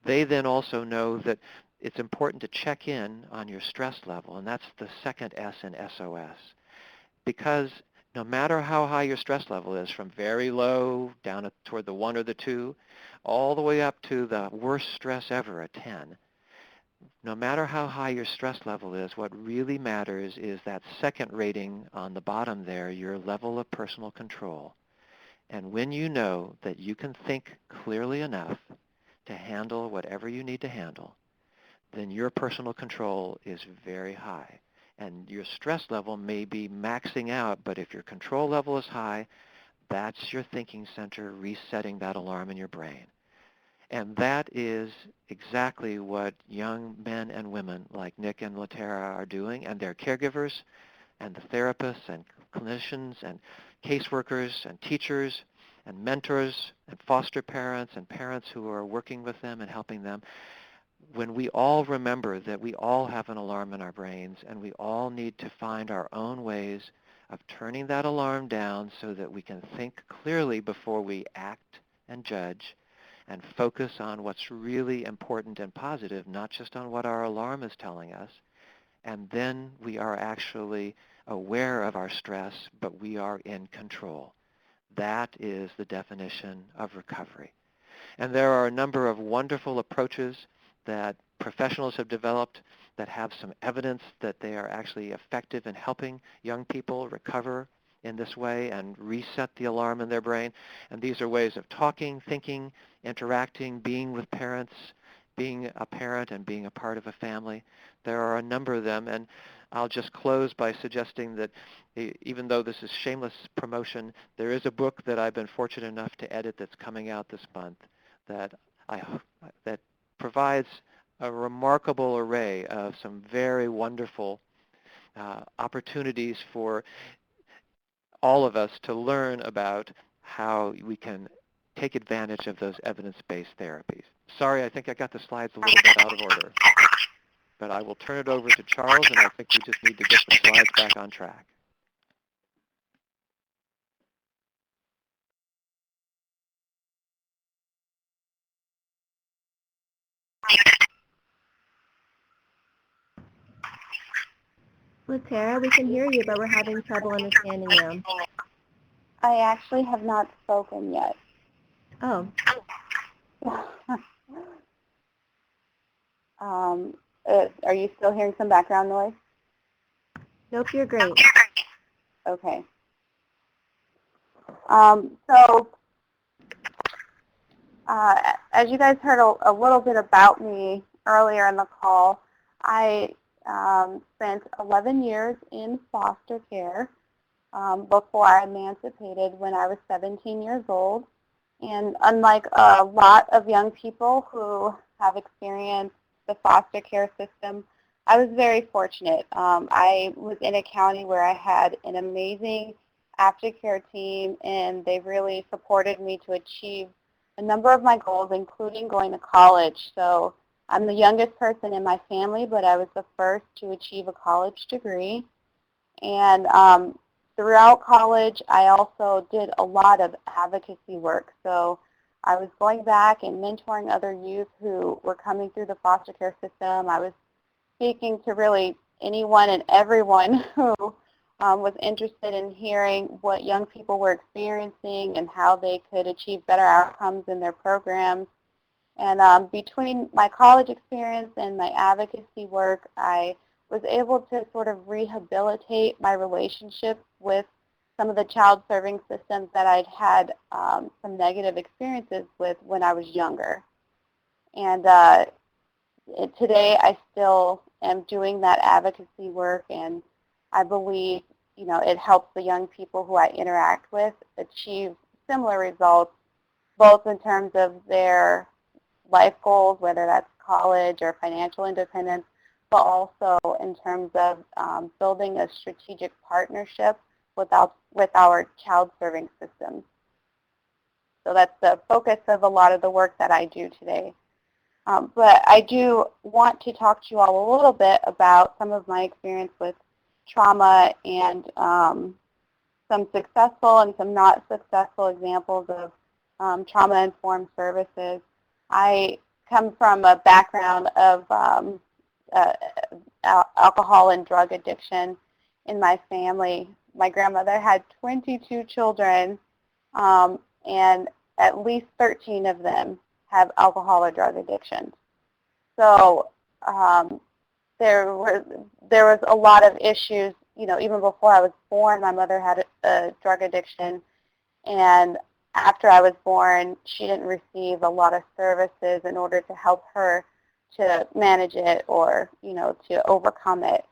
they then also know that it's important to check in on your stress level, and that's the second S in SOS. Because no matter how high your stress level is, from very low down toward the 1 or the 2, all the way up to the worst stress ever, a 10, no matter how high your stress level is, what really matters is that second rating on the bottom there, your level of personal control. And when you know that you can think clearly enough to handle whatever you need to handle, then your personal control is very high. And your stress level may be maxing out, but if your control level is high, that's your thinking center resetting that alarm in your brain. And that is exactly what young men and women like Nick and Latera are doing, and their caregivers and the therapists and clinicians and caseworkers and teachers and mentors and foster parents and parents who are working with them and helping them. When we all remember that we all have an alarm in our brains and we all need to find our own ways of turning that alarm down so that we can think clearly before we act and judge and focus on what's really important and positive, not just on what our alarm is telling us. And then we are actually aware of our stress, but we are in control. That is the definition of recovery. And there are a number of wonderful approaches that professionals have developed that have some evidence that they are actually effective in helping young people recover in this way and reset the alarm in their brain. And these are ways of talking, thinking, interacting, being with parents, being a parent and being a part of a family. There are a number of them, and I'll just close by suggesting that even though this is shameless promotion, there is a book that I've been fortunate enough to edit that's coming out this month that that provides a remarkable array of some very wonderful opportunities for all of us to learn about how we can take advantage of those evidence-based therapies. Sorry, I think I got the slides a little bit out of order, but I will turn it over to Charles, and I think we just need to get the slides back on track. Latera, we can hear you, but we're having trouble understanding you. I actually have not spoken yet. Oh, Are you still hearing some background noise? nope, you're great. Okay. So as you guys heard a little bit about me earlier in the call, I spent 11 years in foster care before I emancipated when I was 17 years old. And unlike a lot of young people who have experienced the foster care system, I was very fortunate. I was in a county where I had an amazing aftercare team, and they really supported me to achieve a number of my goals, including going to college. So I'm the youngest person in my family, but I was the first to achieve a college degree. And throughout college, I also did a lot of advocacy work. So I was going back and mentoring other youth who were coming through the foster care system. I was speaking to really anyone and everyone who was interested in hearing what young people were experiencing and how they could achieve better outcomes in their programs. And between my college experience and my advocacy work, I was able to sort of rehabilitate my relationship with some of the child serving systems that I'd had some negative experiences with when I was younger. And today I still am doing that advocacy work, and I believe, you know, it helps the young people who I interact with achieve similar results, both in terms of their life goals, whether that's college or financial independence, but also in terms of building a strategic partnership with our child serving systems. So that's the focus of a lot of the work that I do today. But I do want to talk to you all a little bit about some of my experience with trauma and some successful and some not successful examples of trauma-informed services. I come from a background of alcohol and drug addiction in my family. My grandmother had 22 children, and at least 13 of them have alcohol or drug addiction. So there was a lot of issues. You know, even before I was born, my mother had a drug addiction, and after I was born, she didn't receive a lot of services in order to help her to manage it or, you know, to overcome it.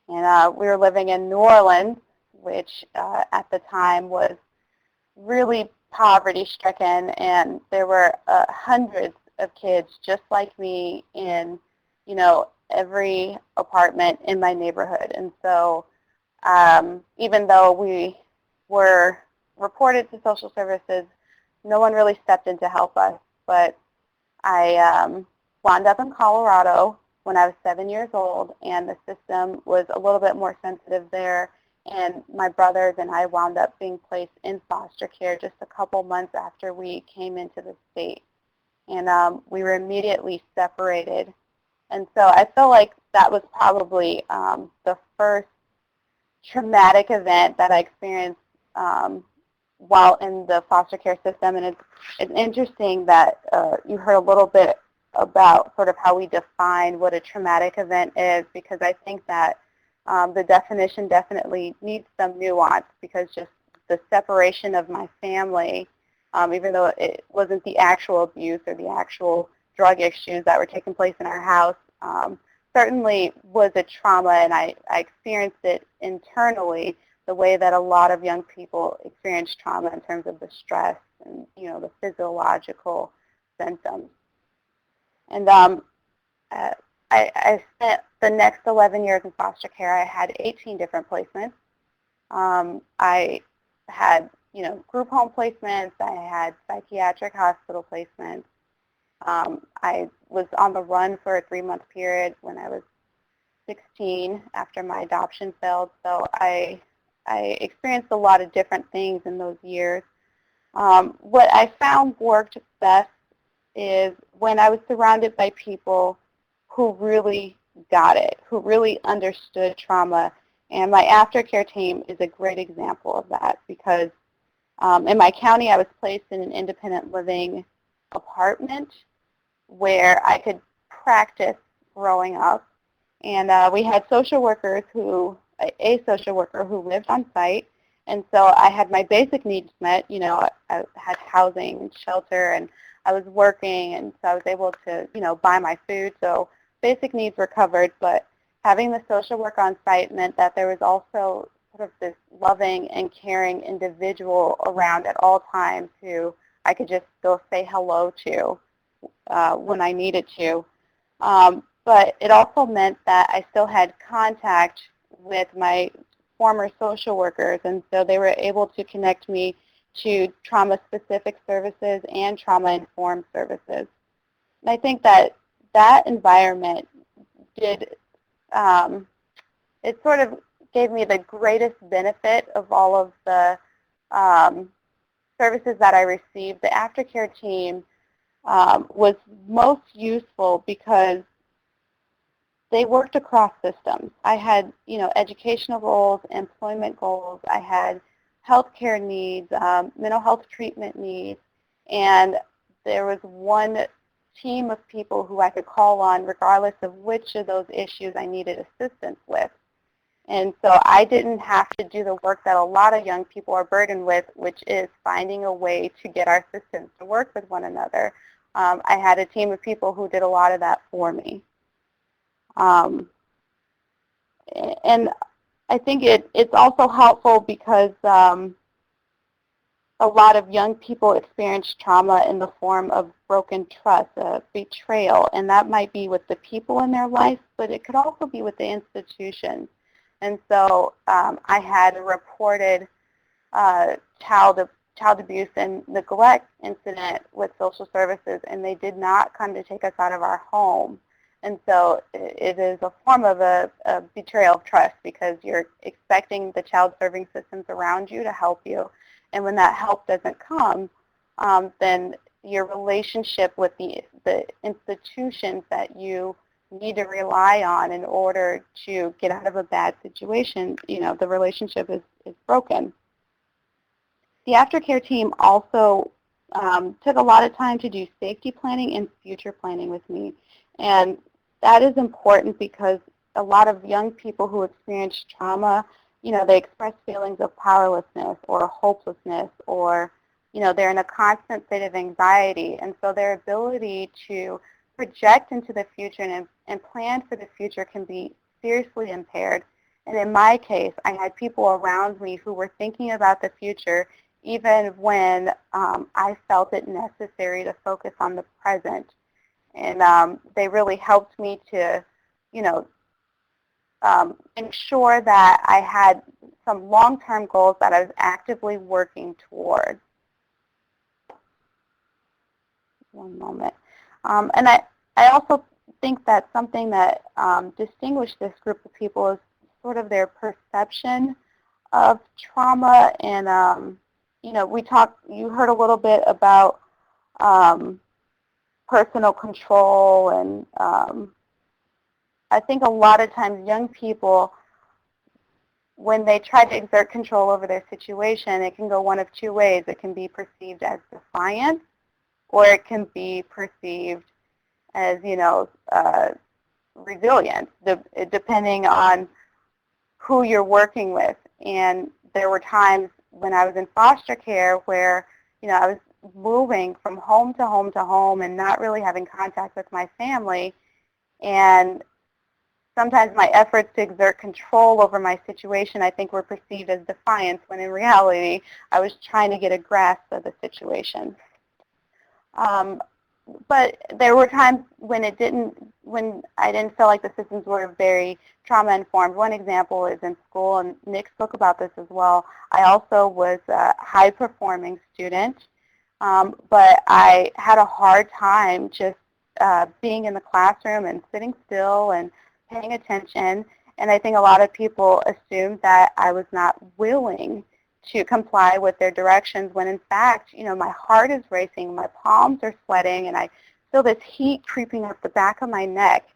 And we were living in New Orleans, which at the time was really poverty-stricken, and there were hundreds of kids just like me in, you know, every apartment in my neighborhood. And so even though we were reported to social services, no one really stepped in to help us. But I wound up in Colorado when I was 7 years old, and the system was a little bit more sensitive there. And my brothers and I wound up being placed in foster care just a couple months after we came into the state. And we were immediately separated. And so I feel like that was probably the first traumatic event that I experienced while in the foster care system. And it's interesting that you heard a little bit about sort of how we define what a traumatic event is, because I think that the definition definitely needs some nuance, because just the separation of my family, even though it wasn't the actual abuse or the actual drug issues that were taking place in our house, certainly was a trauma, and I experienced it internally the way that a lot of young people experience trauma in terms of the stress and, you know, the physiological symptoms. And I spent the next 11 years in foster care. I had 18 different placements. I had, you know, group home placements. I had psychiatric hospital placements. I was on the run for a 3-month period when I was 16 after my adoption failed. So I experienced a lot of different things in those years. What I found worked best is when I was surrounded by people who really got it, who really understood trauma. And my aftercare team is a great example of that, because in my county I was placed in an independent living apartment where I could practice growing up. And we had social workers a social worker who lived on site. And so I had my basic needs met. You know, I had housing and shelter, and I was working, and so I was able to, you know, buy my food. So basic needs were covered. But having the social work on site meant that there was also sort of this loving and caring individual around at all times who I could just go say hello to when I needed to. But it also meant that I still had contact with my former social workers, and so they were able to connect me to trauma-specific services and trauma-informed services. And I think that that environment did, it sort of gave me the greatest benefit of all of the services that I received. The aftercare team was most useful because they worked across systems. I had, educational goals, employment goals. I had healthcare needs, mental health treatment needs, and there was one team of people who I could call on regardless of which of those issues I needed assistance with. And so I didn't have to do the work that a lot of young people are burdened with, which is finding a way to get our systems to work with one another. I had a team of people who did a lot of that for me. And I think it's also helpful because a lot of young people experience trauma in the form of broken trust, betrayal, and that might be with the people in their life, but it could also be with the institutions. And so I had a reported child abuse and neglect incident with social services, and they did not come to take us out of our home. And so it is a form of a betrayal of trust because you're expecting the child serving systems around you to help you. And when that help doesn't come, then your relationship with the institutions that you need to rely on in order to get out of a bad situation, the relationship is broken. The aftercare team also took a lot of time to do safety planning and future planning with me. And that is important because a lot of young people who experience trauma, they express feelings of powerlessness or hopelessness, or, they're in a constant state of anxiety. And so their ability to project into the future and plan for the future can be seriously impaired. And in my case, I had people around me who were thinking about the future even when I felt it necessary to focus on the present. And they really helped me to, ensure that I had some long-term goals that I was actively working toward. One moment. And I also think that something that distinguished this group of people is sort of their perception of trauma. And, you heard a little bit about personal control, and I think a lot of times young people, when they try to exert control over their situation, it can go one of two ways. It can be perceived as defiance, or it can be perceived as, resilience, depending on who you're working with. And there were times when I was in foster care where, I was moving from home to home to home and not really having contact with my family. And sometimes my efforts to exert control over my situation, I think, were perceived as defiance, when in reality, I was trying to get a grasp of the situation. But there were times when I didn't feel like the systems were very trauma-informed. One example is in school, and Nick spoke about this as well. I also was a high-performing student, but I had a hard time just being in the classroom and sitting still and paying attention. And I think a lot of people assumed that I was not willing to comply with their directions, when in fact, my heart is racing, my palms are sweating, and I feel this heat creeping up the back of my neck.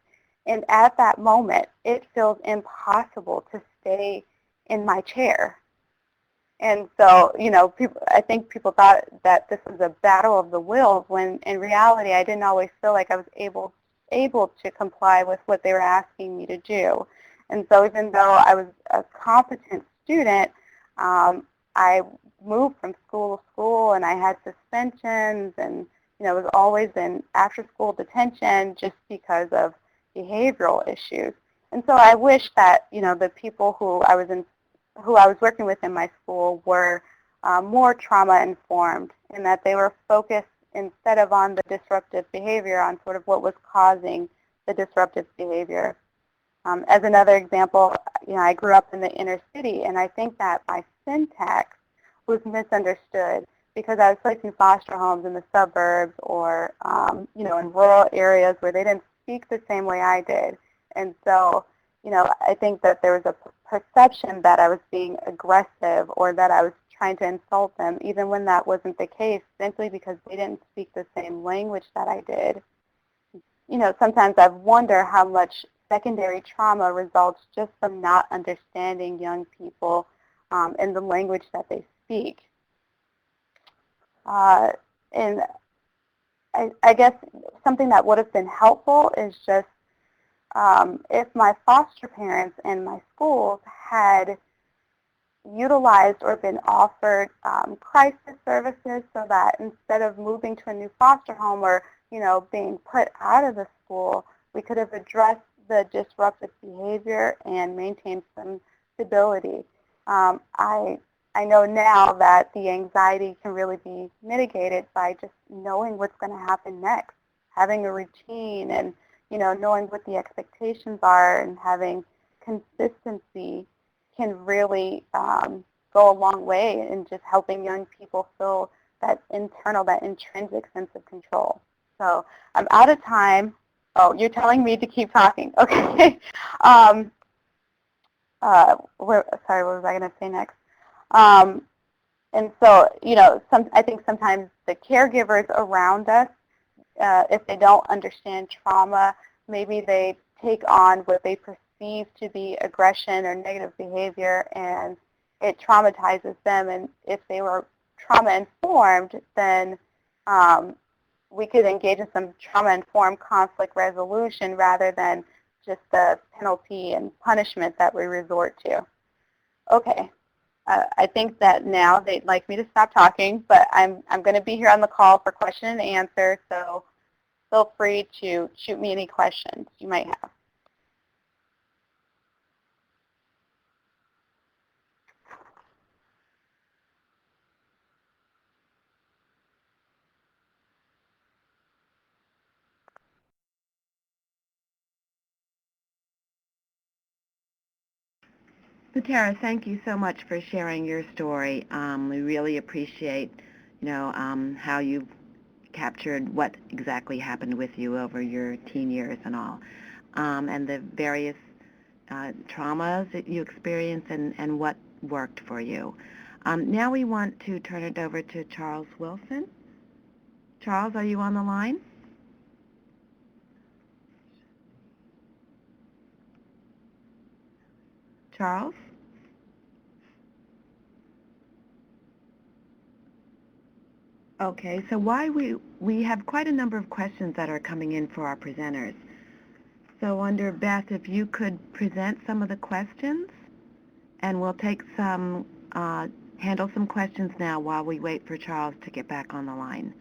And at that moment, it feels impossible to stay in my chair. And so, I think people thought that this was a battle of the wills, when in reality, I didn't always feel like I was able to comply with what they were asking me to do. And so even though I was a competent student, I moved from school to school, and I had suspensions, and was always in after-school detention just because of behavioral issues. And so I wish that, the people who I was working with in my school were more trauma informed, and that they were focused instead of on the disruptive behavior on sort of what was causing the disruptive behavior. As another example, I grew up in the inner city, and I think that my syntax was misunderstood because I was placed in foster homes in the suburbs or, in rural areas where they didn't speak the same way I did. And so, I think that there was a perception that I was being aggressive or that I was trying to insult them, even when that wasn't the case, simply because they didn't speak the same language that I did. Sometimes I wonder how much secondary trauma results just from not understanding young people in the language that they speak. And I guess something that would have been helpful is just if my foster parents and my schools had utilized or been offered crisis services, so that instead of moving to a new foster home or being put out of the school, we could have addressed the disruptive behavior and maintained some stability. I know now that the anxiety can really be mitigated by just knowing what's going to happen next, having a routine, and knowing what the expectations are, and having consistency can really go a long way in just helping young people feel that internal, that intrinsic sense of control. So I'm out of time. Oh, you're telling me to keep talking. Okay. Sorry, what was I going to say next? And so, I think sometimes the caregivers around us, if they don't understand trauma, maybe they take on what they perceive to be aggression or negative behavior, and it traumatizes them. And if they were trauma-informed, then we could engage in some trauma-informed conflict resolution rather than just the penalty and punishment that we resort to. Okay. I think that now they'd like me to stop talking, but I'm going to be here on the call for question and answer, so feel free to shoot me any questions you might have. So Tara, thank you so much for sharing your story. We really appreciate, how you captured what exactly happened with you over your teen years and all, and the various traumas that you experienced and what worked for you. Now we want to turn it over to Charles Wilson. Charles, are you on the line? Charles? Okay, so we have quite a number of questions that are coming in for our presenters. So under Beth, if you could present some of the questions, and we'll take handle some questions now while we wait for Charles to get back on the line.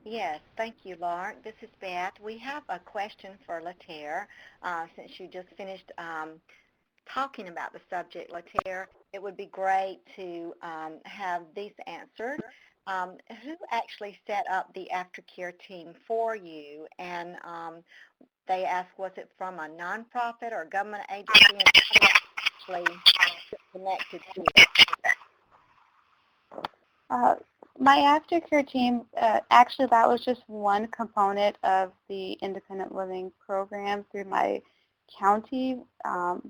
Yes, thank you, Lark. This is Beth. We have a question for Lataire. Since you just finished talking about the subject, Lataire, it would be great to have these answered. Who actually set up the aftercare team for you? And they ask, was it from a nonprofit or government agency, and how actually connected to it? My aftercare team, actually that was just one component of the independent living program through my county,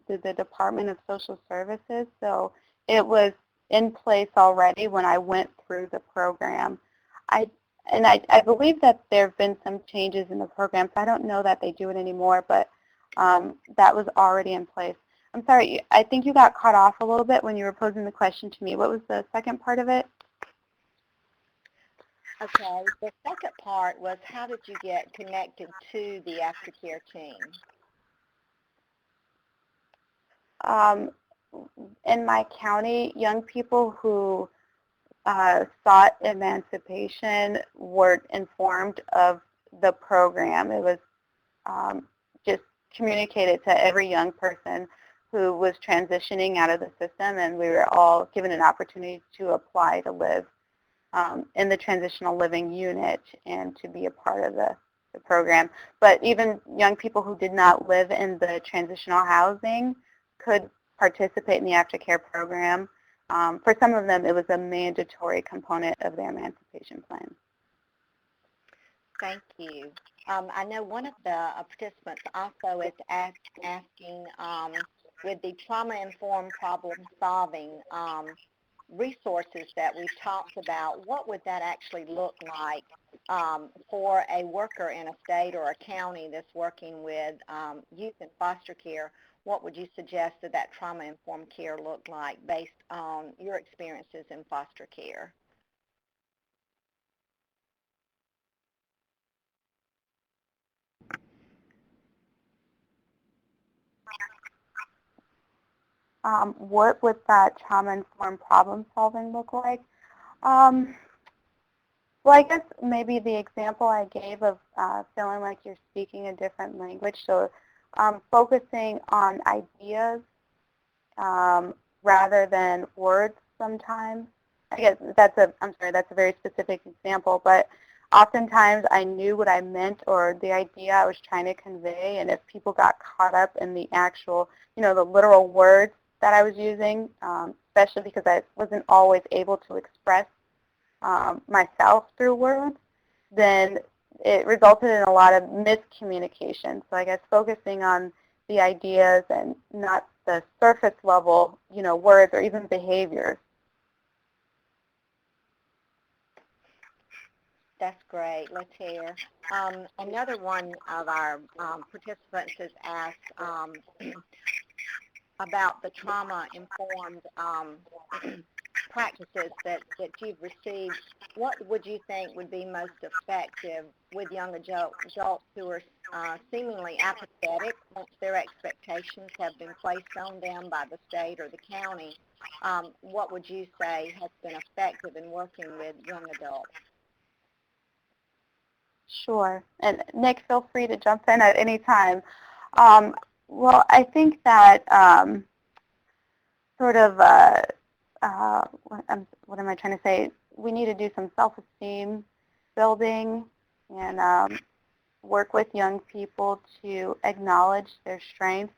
through the Department of Social Services. So it was in place already when I went through the program. I believe that there have been some changes in the program, so I don't know that they do it anymore, but that was already in place. I'm sorry, I think you got cut off a little bit when you were posing the question to me. What was the second part of it? Okay, the second part was, how did you get connected to the aftercare team? In my county, young people who sought emancipation were informed of the program. It was just communicated to every young person who was transitioning out of the system, and we were all given an opportunity to apply to live in the transitional living unit and to be a part of the program. But even young people who did not live in the transitional housing could participate in the aftercare program. For some of them, it was a mandatory component of their emancipation plan. Thank you. I know one of the participants also is asking with the trauma-informed problem solving resources that we've talked about, what would that actually look like for a worker in a state or a county that's working with youth in foster care? What would you suggest that trauma-informed care look like based on your experiences in foster care? What would that trauma-informed problem solving look like? Well, I guess maybe the example I gave of feeling like you're speaking a different language, so focusing on ideas rather than words sometimes. I guess that's a very specific example, but oftentimes I knew what I meant or the idea I was trying to convey, and if people got caught up in the actual, the literal words that I was using, especially because I wasn't always able to express myself through words, then it resulted in a lot of miscommunication. So I guess focusing on the ideas and not the surface level, words or even behaviors. That's great. Let's hear. Another one of our participants has asked about the trauma-informed practices that you've received. What would you think would be most effective with young adults who are seemingly apathetic once their expectations have been placed on them by the state or the county? What would you say has been effective in working with young adults? Sure. And Nick, feel free to jump in at any time. Well, I think that what am I trying to say? We need to do some self-esteem building and work with young people to acknowledge their strengths.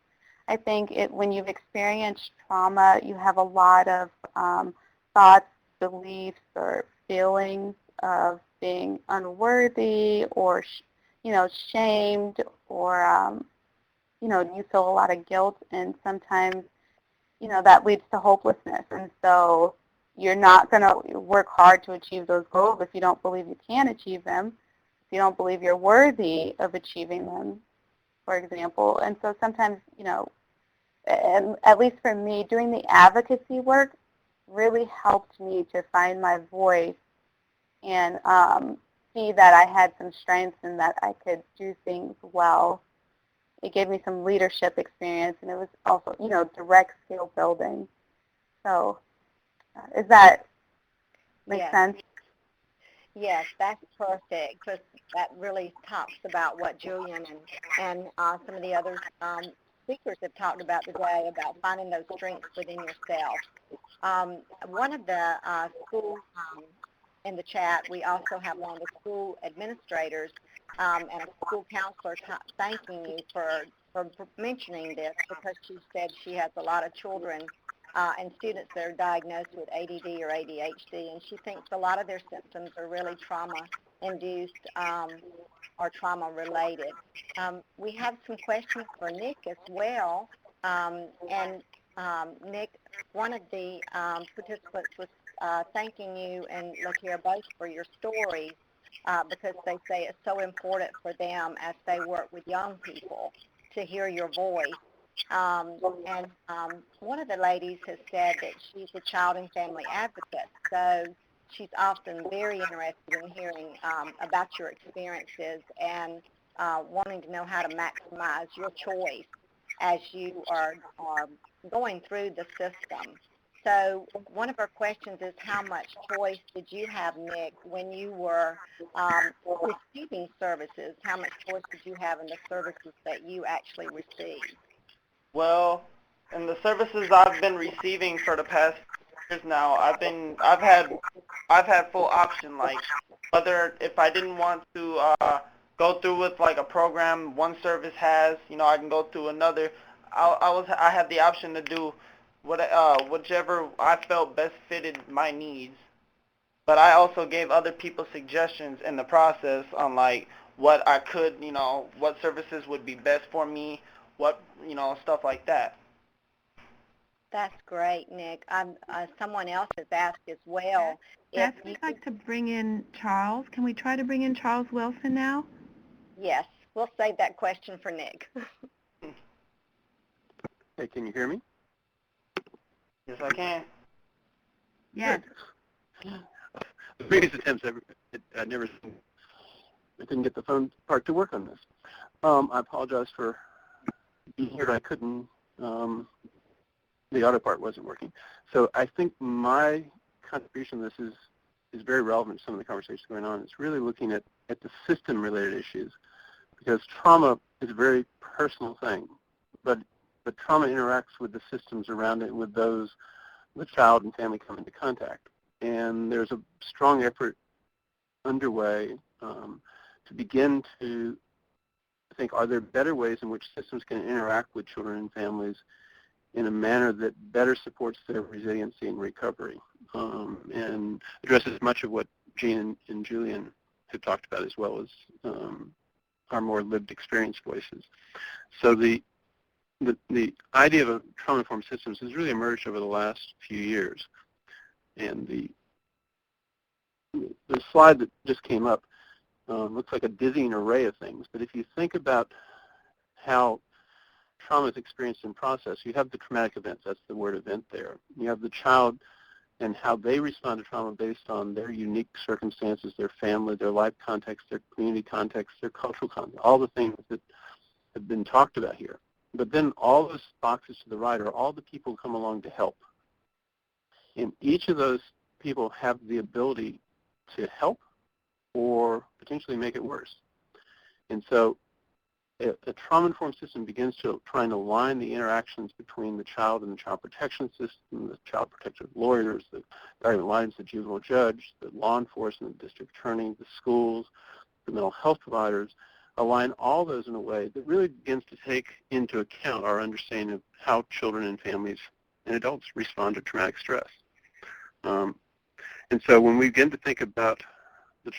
I think when you've experienced trauma, you have a lot of thoughts, beliefs, or feelings of being unworthy or, shamed, or, you feel a lot of guilt, and sometimes, that leads to hopelessness. And so you're not going to work hard to achieve those goals if you don't believe you can achieve them, if you don't believe you're worthy of achieving them, for example. And so sometimes, and at least for me, doing the advocacy work really helped me to find my voice and see that I had some strengths and that I could do things well. It gave me some leadership experience, and it was also, direct skill building. So does that make sense? Yes, that's perfect, because that really talks about what Julian and some of the other speakers have talked about today, about finding those strengths within yourself. One of the schools in the chat, we also have one of the school administrators and a school counselor thanking you for mentioning this, because she said she has a lot of children and students that are diagnosed with ADD or ADHD, and she thinks a lot of their symptoms are really trauma-induced or trauma-related. We have some questions for Nick as well, and Nick, one of the participants was thanking you and Latia both for your stories because they say it's so important for them as they work with young people to hear your voice. And one of the ladies has said that she's a child and family advocate, so she's often very interested in hearing about your experiences and wanting to know how to maximize your choice as you are going through the system. So one of our questions is how much choice did you have, Nick, when you were receiving services? How much choice did you have in the services that you actually received? Well, in the services I've been receiving for the past years now, I've had full option. Like whether if I didn't want to go through with like a program one service has, I can go through another. I had the option to do whichever I felt best fitted my needs. But I also gave other people suggestions in the process on like what I could, what services would be best for me, what, stuff like that. That's great, Nick. Someone else has asked as well. Beth, we'd like to bring in Charles. Can we try to bring in Charles Wilson now? Yes, we'll save that question for Nick. Hey, can you hear me? Yes, I can. Yes. The previous attempts, I didn't get the phone part to work on this. I apologize for being here. I couldn't, the auto part wasn't working. So I think my contribution to this is very relevant to some of the conversations going on. It's really looking at the system-related issues, because trauma is a very personal thing, but trauma interacts with the systems around it, with those the child and family come into contact. And there's a strong effort underway to begin to think, are there better ways in which systems can interact with children and families in a manner that better supports their resiliency and recovery, and addresses much of what Jean and Julian have talked about, as well as our more lived experience voices. So the idea of a trauma-informed systems has really emerged over the last few years. And the slide that just came up looks like a dizzying array of things. But if you think about how trauma is experienced and processed, you have the traumatic events. That's the word event there. You have the child and how they respond to trauma based on their unique circumstances, their family, their life context, their community context, their cultural context, all the things that have been talked about here. But then all those boxes to the right are all the people who come along to help. And each of those people have the ability to help or potentially make it worse. And so a trauma-informed system begins to try and align the interactions between the child and the child protection system, the child protective lawyers, the guardian ad litem, the juvenile judge, the law enforcement, the district attorney, the schools, the mental health providers, align all those in a way that really begins to take into account our understanding of how children and families and adults respond to traumatic stress. And so when we begin to think about the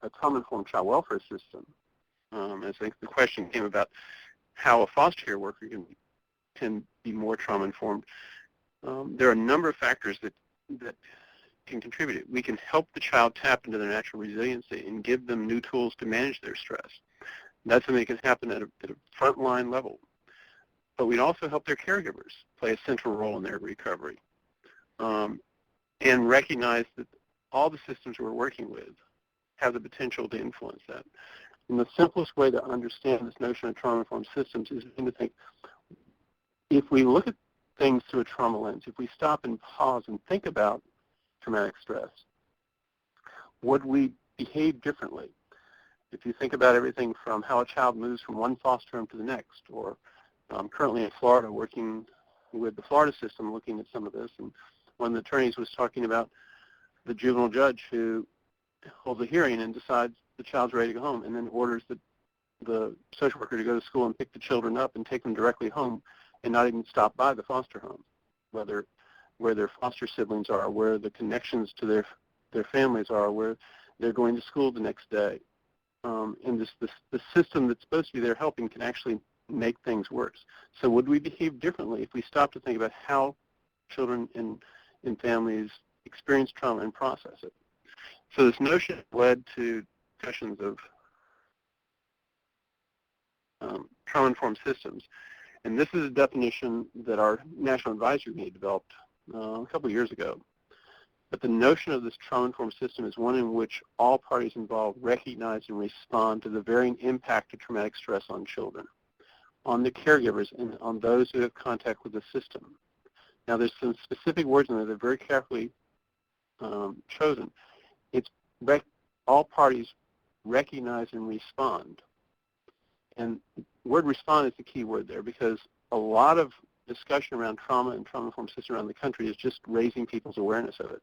a trauma-informed child welfare system, I think the question came about how a foster care worker can be more trauma-informed. There are a number of factors that can contribute. We can help the child tap into their natural resiliency and give them new tools to manage their stress. That's something that can happen at a frontline level. But we'd also help their caregivers play a central role in their recovery, and recognize that all the systems we're working with have the potential to influence that. And the simplest way to understand this notion of trauma-informed systems is to think, if we look at things through a trauma lens, if we stop and pause and think about traumatic stress, would we behave differently? If you think about everything from how a child moves from one foster home to the next, or currently in Florida working with the Florida system looking at some of this, and one of the attorneys was talking about the juvenile judge who holds a hearing and decides the child's ready to go home, and then orders the social worker to go to school and pick the children up and take them directly home and not even stop by the foster home, where their foster siblings are, where the connections to their families are, where they're going to school the next day. And the system that's supposed to be there helping can actually make things worse. So would we behave differently if we stop to think about how children and families experience trauma and process it? So this notion led to discussions of trauma-informed systems. And this is a definition that our National Advisory Committee developed a couple of years ago. But the notion of this trauma-informed system is one in which all parties involved recognize and respond to the varying impact of traumatic stress on children, on the caregivers, and on those who have contact with the system. Now, there's some specific words in there that are very carefully chosen. It's all parties recognize and respond. And word respond is the key word there, because a lot of discussion around trauma and trauma-informed systems around the country is just raising people's awareness of it.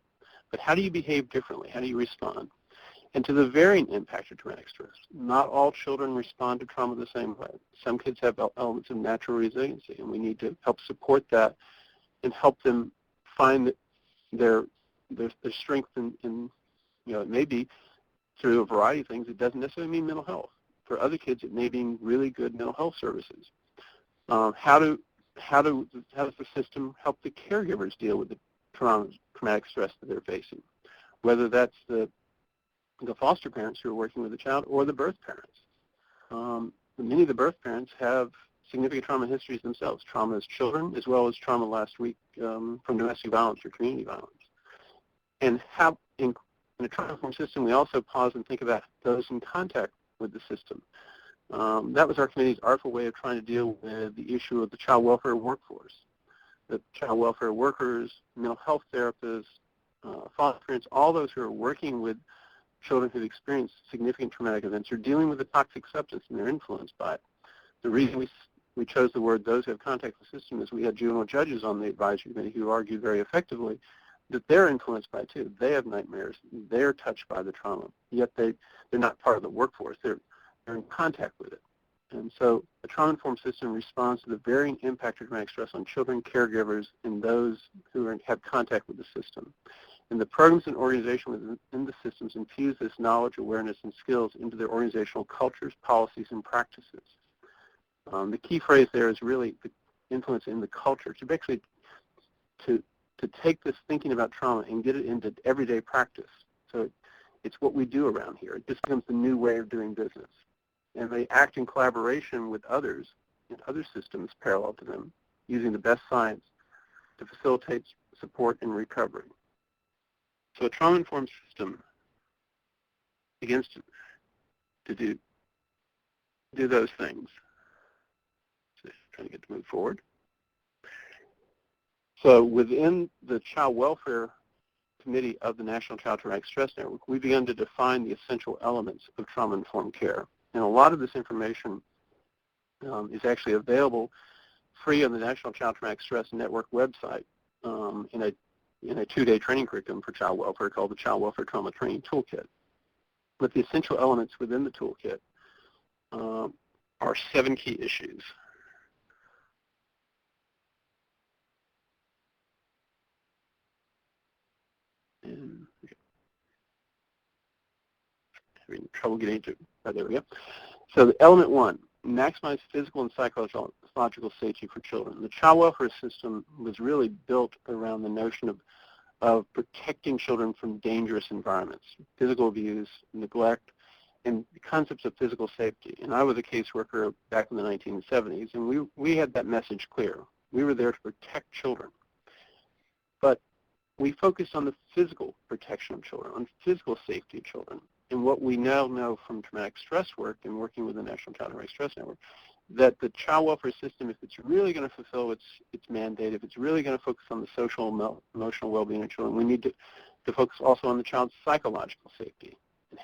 But how do you behave differently? How do you respond? And to the varying impact of traumatic stress. Not all children respond to trauma the same way. Some kids have elements of natural resiliency, and we need to help support that and help them find their strength in, it may be through a variety of things. It doesn't necessarily mean mental health. For other kids, it may be really good mental health services. How does the system help the caregivers deal with the traumatic stress that they're facing? Whether that's the foster parents who are working with the child or the birth parents. Many of the birth parents have significant trauma histories themselves, trauma as children, as well as trauma last week from domestic violence or community violence. And how, in a trauma-informed system, we also pause and think about those in contact with the system. That was our committee's artful way of trying to deal with the issue of the child welfare workforce. The child welfare workers, mental health therapists, foster parents, all those who are working with children who've experienced significant traumatic events are dealing with a toxic substance and they're influenced by it. The reason we chose the word those who have contact with the system is we had juvenile judges on the advisory committee who argued very effectively that they're influenced by it too. They have nightmares. They're touched by the trauma, yet they're not part of the workforce. They're in contact with it. And so a trauma-informed system responds to the varying impact of traumatic stress on children, caregivers, and those who have contact with the system. And the programs and organization within the systems infuse this knowledge, awareness, and skills into their organizational cultures, policies, and practices. The key phrase there is really the influence in the culture, to actually to take this thinking about trauma and get it into everyday practice. So it's what we do around here. It just becomes the new way of doing business. And they act in collaboration with others in other systems parallel to them, using the best science to facilitate support and recovery. So a trauma-informed system begins to do those things. So trying to get to move forward. So within the Child Welfare Committee of the National Child Traumatic Stress Network, we began to define the essential elements of trauma-informed care. And a lot of this information is actually available free on the National Child Traumatic Stress Network website in a 2-day training curriculum for child welfare called the Child Welfare Trauma Training Toolkit. But the essential elements within the toolkit are 7 key issues. And having trouble getting to, there we go. So the element 1, maximize physical and psychological safety for children. The child welfare system was really built around the notion of protecting children from dangerous environments, physical abuse, neglect, and the concepts of physical safety. And I was a caseworker back in the 1970s, and we had that message clear. We were there to protect children. But we focused on the physical protection of children, on physical safety of children. And what we now know from traumatic stress work and working with the National Child Traumatic Stress Network, that the child welfare system, if it's really going to fulfill its mandate, if it's really going to focus on the social and emotional well-being of children, we need to focus also on the child's psychological safety and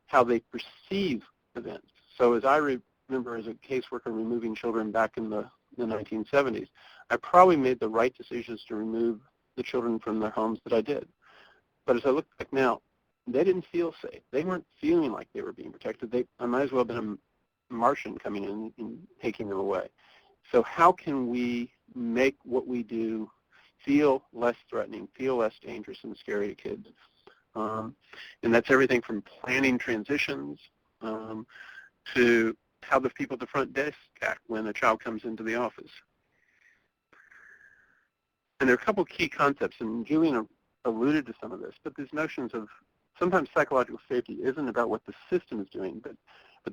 how they perceive events. So as I remember as a caseworker removing children back in the 1970s, I probably made the right decisions to remove the children from their homes that I did. But as I look back now, they didn't feel safe. They weren't feeling like they were being protected. I might as well have been a Martian coming in and taking them away. So how can we make what we do feel less threatening, feel less dangerous and scary to kids? And that's everything from planning transitions to how the people at the front desk act when a child comes into the office. And there are a couple key concepts, and Julian alluded to some of this, but these notions of sometimes psychological safety isn't about what the system is doing, but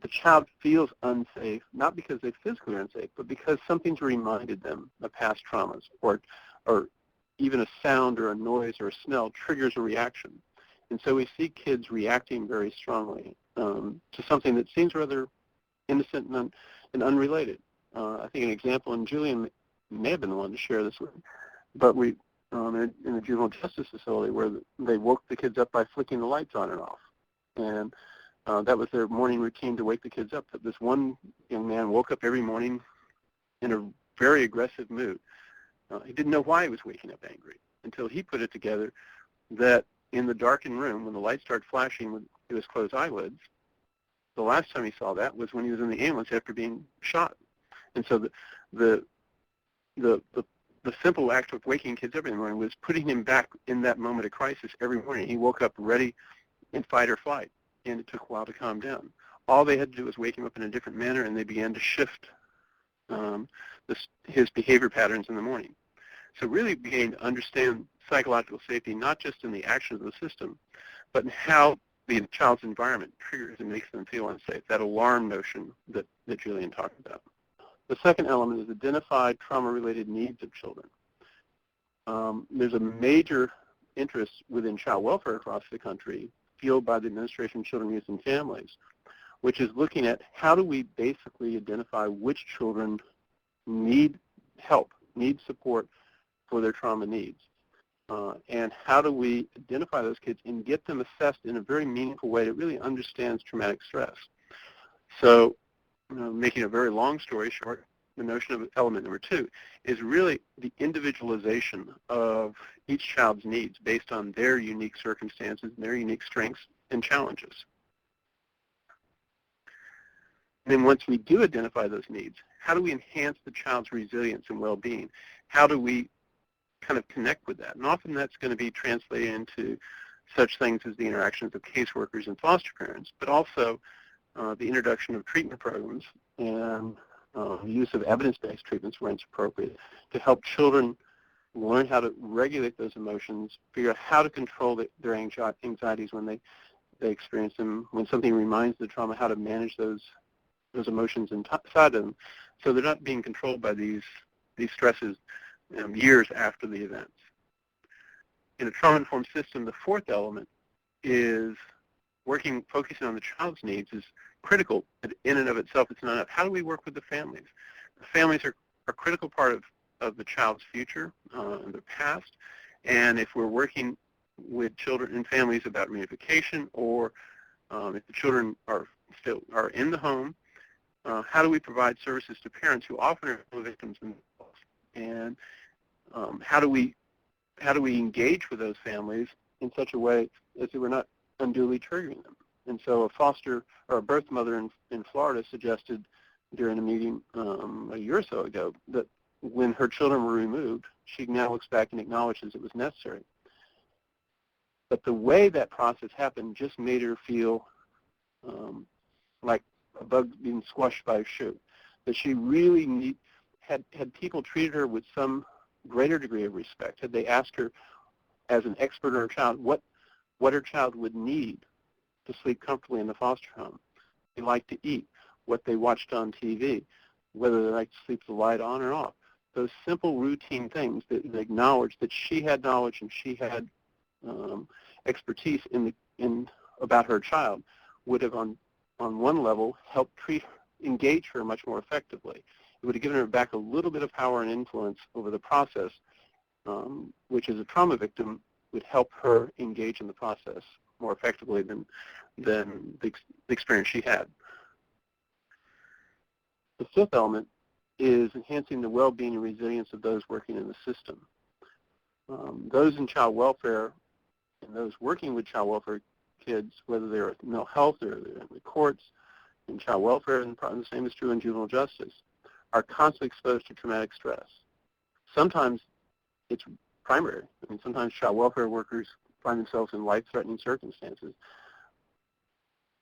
the child feels unsafe, not because they physically are unsafe, but because something's reminded them of past traumas, or even a sound or a noise or a smell triggers a reaction. And so we see kids reacting very strongly to something that seems rather innocent and unrelated. I think an example, and Julian may have been the one to share this with, but we in a juvenile justice facility where they woke the kids up by flicking the lights on and off, and that was their morning routine to wake the kids up. But this one young man woke up every morning in a very aggressive mood. He didn't know why he was waking up angry until he put it together that in the darkened room, when the lights started flashing with his closed eyelids, the last time he saw that was when he was in the ambulance after being shot. And so the simple act of waking kids up in the morning was putting him back in that moment of crisis every morning. He woke up ready in fight or flight, and it took a while to calm down. All they had to do was wake him up in a different manner, and they began to shift his behavior patterns in the morning. So really beginning to understand psychological safety, not just in the actions of the system, but in how the child's environment triggers and makes them feel unsafe, that alarm notion that Julian talked about. The second element is identify trauma-related needs of children. There's a major interest within child welfare across the country, fueled by the Administration of Children, Youth, and Families, which is looking at how do we basically identify which children need help, need support for their trauma needs, and how do we identify those kids and get them assessed in a very meaningful way that really understands traumatic stress. So, making a very long story short, the notion of element number 2 is really the individualization of each child's needs based on their unique circumstances, their unique strengths and challenges. And then once we do identify those needs, how do we enhance the child's resilience and well-being? How do we kind of connect with that? And often that's going to be translated into such things as the interactions of caseworkers and foster parents, but also the introduction of treatment programs and use of evidence-based treatments where it's appropriate to help children learn how to regulate those emotions, figure out how to control their anxieties when they experience them, when something reminds the trauma, how to manage those emotions inside of them, so they're not being controlled by these stresses years after the events. In a trauma-informed system, the fourth element is focusing on the child's needs is critical, but in and of itself, it's not enough. How do we work with the families? The families are a critical part of the child's future and their past, and if we're working with children and families about reunification, or if the children are in the home, how do we provide services to parents who often are victims themselves? And how do we engage with those families in such a way as that we're not unduly triggering them? And so a foster or a birth mother in Florida suggested during a meeting a year or so ago that when her children were removed, she now looks back and acknowledges it was necessary. But the way that process happened just made her feel like a bug being squashed by a shoe, that she really had people treated her with some greater degree of respect. Had they asked her as an expert on her child what her child would need to sleep comfortably in the foster home, they like to eat, what they watched on TV, whether they like to sleep with the light on or off. Those simple routine things that they acknowledged that she had knowledge and she had expertise in about her child would have on one level helped engage her much more effectively. It would have given her back a little bit of power and influence over the process, which as a trauma victim would help her engage in the process more effectively than the experience she had. The fifth element is enhancing the well-being and resilience of those working in the system. Those in child welfare and those working with child welfare kids, whether they're at mental health or they're in the courts, in child welfare, and the same is true in juvenile justice, are constantly exposed to traumatic stress. Sometimes it's primary. I mean, sometimes child welfare workers find themselves in life-threatening circumstances.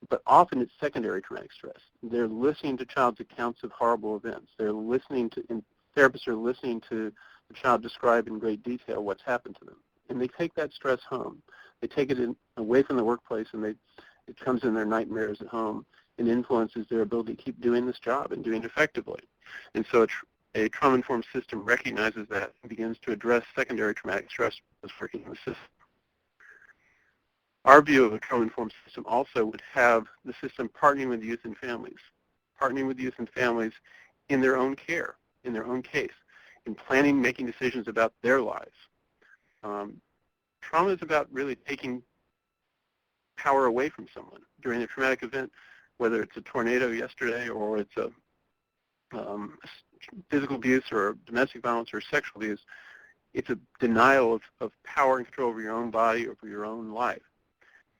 But often it's secondary traumatic stress. They're listening to child's accounts of horrible events. And therapists are listening to the child describe in great detail what's happened to them. And they take that stress home. They take it away from the workplace, and it comes in their nightmares at home and influences their ability to keep doing this job and doing it effectively. And so a trauma-informed system recognizes that and begins to address secondary traumatic stress as working in the system. Our view of a trauma-informed system also would have the system partnering with youth and families in their own care, in their own case, in planning, making decisions about their lives. Trauma is about really taking power away from someone during a traumatic event, whether it's a tornado yesterday or it's a physical abuse or domestic violence or sexual abuse. It's a denial of power and control over your own body, over your own life.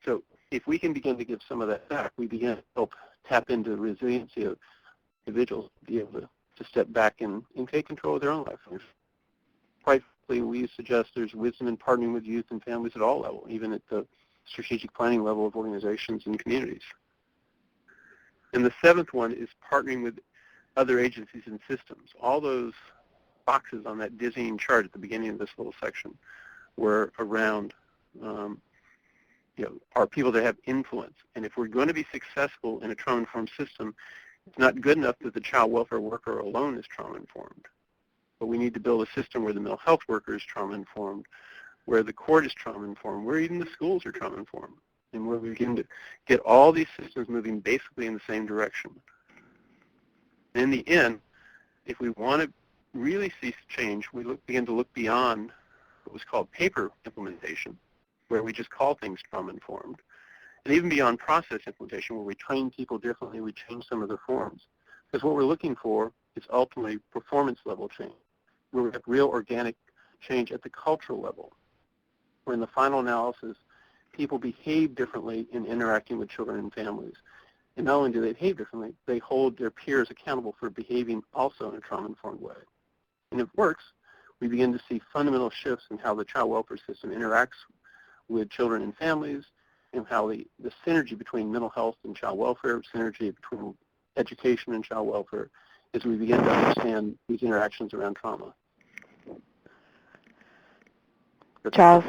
So if we can begin to give some of that back, we begin to help tap into the resiliency of individuals to be able to step back and take control of their own life. Quite frankly, we suggest there's wisdom in partnering with youth and families at all levels, even at the strategic planning level of organizations and communities. And the seventh one is partnering with other agencies and systems. All those boxes on that dizzying chart at the beginning of this little section were around are people that have influence. And if we're going to be successful in a trauma-informed system, it's not good enough that the child welfare worker alone is trauma-informed. But we need to build a system where the mental health worker is trauma-informed, where the court is trauma-informed, where even the schools are trauma-informed, and where we begin to get all these systems moving basically in the same direction. And in the end, if we want to really see change, we begin to look beyond what was called paper implementation, where we just call things trauma-informed, and even beyond process implementation, where we train people differently, we change some of their forms. Because what we're looking for is ultimately performance-level change, where we have real organic change at the cultural level, where in the final analysis, people behave differently in interacting with children and families. And not only do they behave differently, they hold their peers accountable for behaving also in a trauma-informed way. And if it works, we begin to see fundamental shifts in how the child welfare system interacts with children and families, and how the synergy between mental health and child welfare, synergy between education and child welfare, as we begin to understand these interactions around trauma. Charles,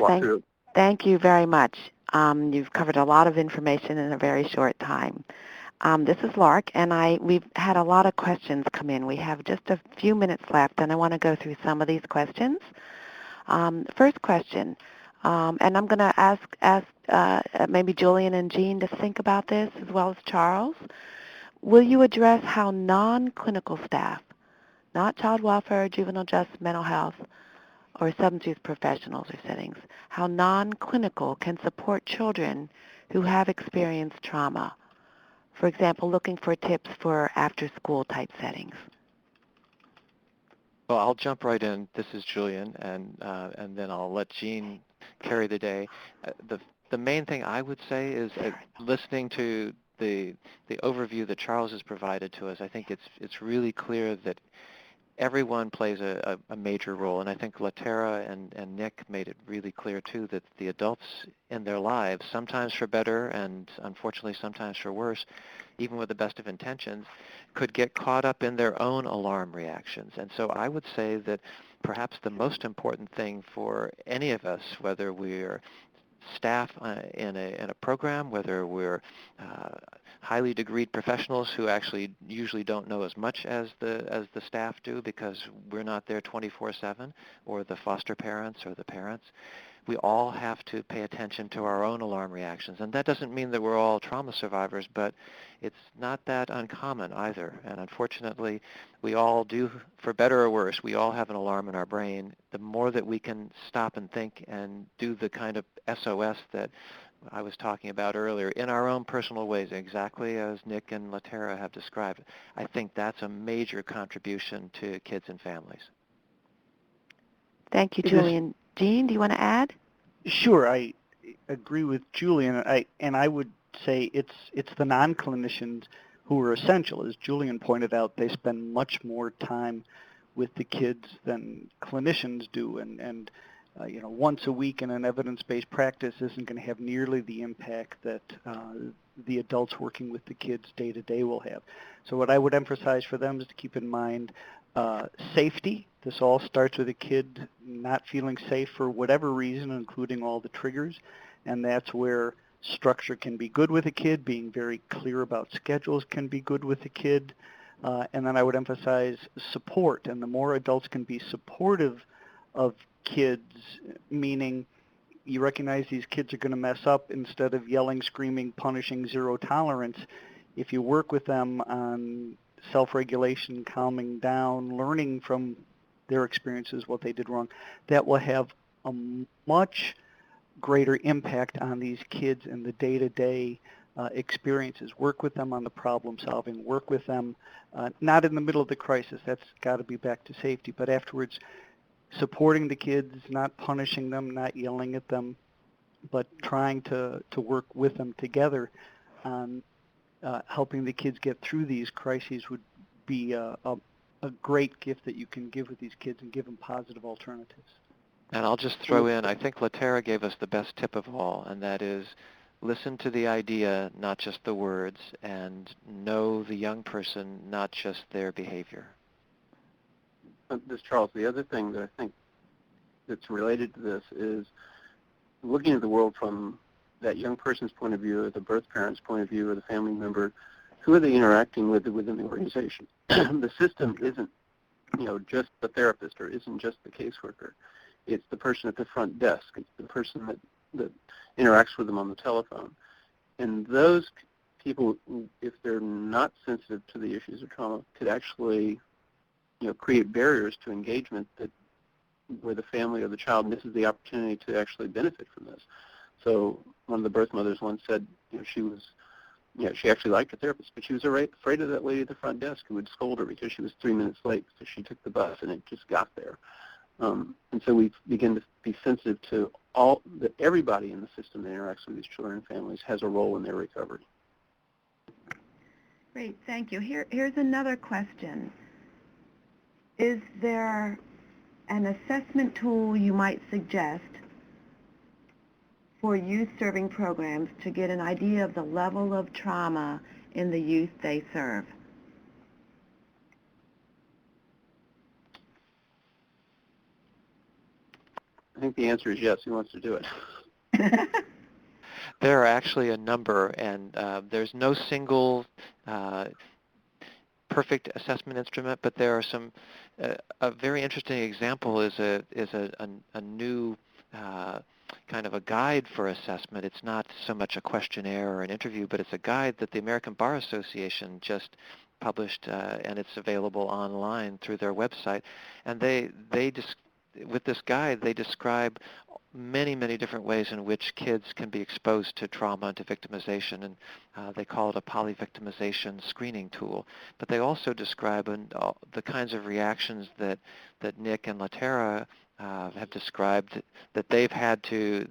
thank you very much. You've covered a lot of information in a very short time. This is Lark, and we've had a lot of questions come in. We have just a few minutes left, and I want to go through some of these questions. First question, and I'm going to ask maybe Julian and Jean to think about this, as well as Charles. Will you address how non-clinical staff, not child welfare, juvenile justice, mental health, or substance use professionals or settings, how non-clinical can support children who have experienced trauma? For example, looking for tips for after-school type settings. Well, I'll jump right in. This is Julian, and then I'll let Jean carry the day. The main thing I would say is listening to the overview that Charles has provided to us. I think it's really clear that everyone plays a major role, and I think Latera and Nick made it really clear too that the adults in their lives, sometimes for better and unfortunately sometimes for worse, even with the best of intentions, could get caught up in their own alarm reactions. And so I would say that perhaps the most important thing for any of us, whether we're staff in a program, whether we're highly degreed professionals who actually usually don't know as much as the staff do because we're not there 24/7, or the foster parents or the parents, we all have to pay attention to our own alarm reactions. And that doesn't mean that we're all trauma survivors, but it's not that uncommon either. And unfortunately, we all do, for better or worse, we all have an alarm in our brain. The more that we can stop and think and do the kind of SOS that I was talking about earlier in our own personal ways, exactly as Nick and Latera have described, I think that's a major contribution to kids and families. Thank you, Julian. Jean, do you want to add? Sure, I agree with Julian, and I would say it's the non-clinicians who are essential. As Julian pointed out, they spend much more time with the kids than clinicians do, and once a week in an evidence-based practice isn't going to have nearly the impact that the adults working with the kids day to day will have. So what I would emphasize for them is to keep in mind safety. This all starts with a kid not feeling safe for whatever reason, including all the triggers, and that's where structure can be good with a kid, being very clear about schedules can be good with a kid, and then I would emphasize support, and the more adults can be supportive of kids, meaning you recognize these kids are going to mess up, instead of yelling, screaming, punishing, zero tolerance. If you work with them on self-regulation, calming down, learning from their experiences, what they did wrong, that will have a much greater impact on these kids in the day-to-day experiences. Work with them on the problem solving, work with them, not in the middle of the crisis, that's got to be back to safety, but afterwards supporting the kids, not punishing them, not yelling at them, but trying to work with them together on helping the kids get through these crises would be a great gift that you can give with these kids and give them positive alternatives. And I'll just throw in, I think Latera gave us the best tip of all, and that is listen to the idea, not just the words, and know the young person, not just their behavior. This, Charles, the other thing that I think that's related to this is looking at the world from that young person's point of view, or the birth parent's point of view, or the family member. Who are they interacting with within the organization? The system isn't, just the therapist, or isn't just the caseworker. It's the person at the front desk. It's the person that interacts with them on the telephone. And those people, if they're not sensitive to the issues of trauma, could actually, create barriers to engagement where the family or the child misses the opportunity to actually benefit from this. So one of the birth mothers once said, she actually liked her therapist, but she was afraid of that lady at the front desk who would scold her because she was 3 minutes late because she took the bus and it just got there. And so we begin to be sensitive to that everybody in the system that interacts with these children and families has a role in their recovery. Great, thank you. Here's another question. Is there an assessment tool you might suggest for youth serving programs to get an idea of the level of trauma in the youth they serve? I think the answer is yes. Who wants to do it? There are actually a number, and there's no single perfect assessment instrument, but there are some. A very interesting example is a new kind of a guide for assessment. It's not so much a questionnaire or an interview, but it's a guide that the American Bar Association just published, and it's available online through their website. And with this guide, they describe many, many different ways in which kids can be exposed to trauma and to victimization, and they call it a polyvictimization screening tool. But they also describe the kinds of reactions that Nick and Latera have described that they've had to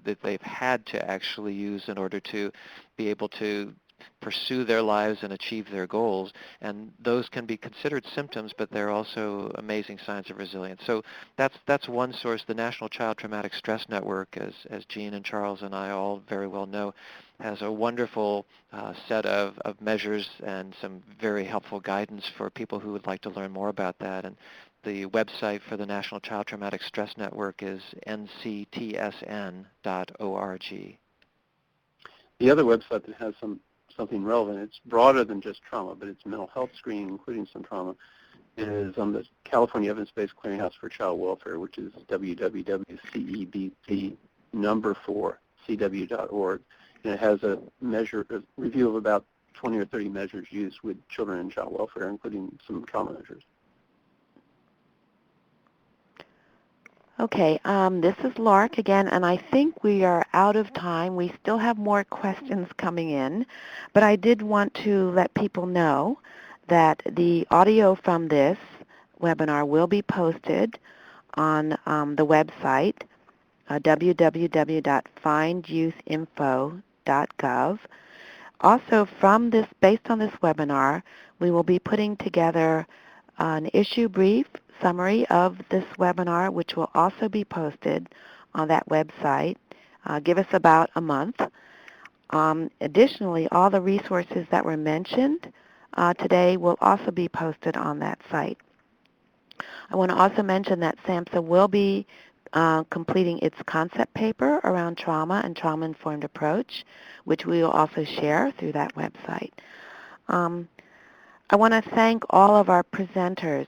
actually use in order to be able to pursue their lives and achieve their goals. And those can be considered symptoms, but they're also amazing signs of resilience. So that's one source. The National Child Traumatic Stress Network, as Jean and Charles and I all very well know, has a wonderful set of measures and some very helpful guidance for people who would like to learn more about that. And the website for the National Child Traumatic Stress Network is nctsn.org. The other website that has something relevant, it's broader than just trauma, but it's mental health screening, including some trauma, is on the California Evidence-Based Clearinghouse for Child Welfare, which is www.cebc4cw.org. And it has a review of about 20 or 30 measures used with children in child welfare, including some trauma measures. Okay, this is Lark again, and I think we are out of time. We still have more questions coming in, but I did want to let people know that the audio from this webinar will be posted on the website, www.findyouthInfo.gov. Also, based on this webinar, we will be putting together an issue brief summary of this webinar, which will also be posted on that website. Give us about a month. Additionally, all the resources that were mentioned today will also be posted on that site. I want to also mention that SAMHSA will be completing its concept paper around trauma and trauma-informed approach, which we will also share through that website. I want to thank all of our presenters.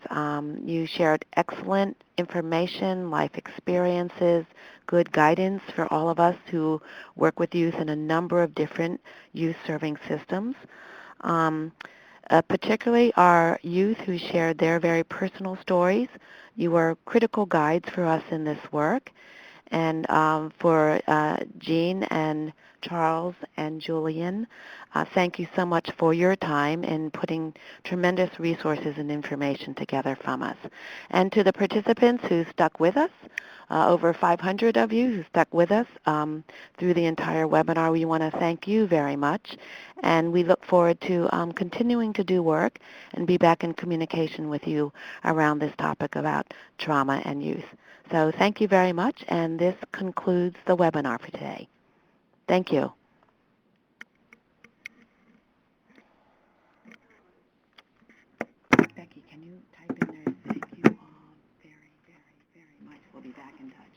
You shared excellent information, life experiences, good guidance for all of us who work with youth in a number of different youth-serving systems. particularly our youth who shared their very personal stories. You were critical guides for us in this work. And for Jean and Charles and Julian, thank you so much for your time in putting tremendous resources and information together from us. And to the participants who stuck with us, over 500 of you who stuck with us through the entire webinar, we want to thank you very much. And we look forward to continuing to do work and be back in communication with you around this topic about trauma and youth. So thank you very much, and this concludes the webinar for today. Thank you. Becky, can you type in there, thank you all very, very, very much. We'll be back in touch.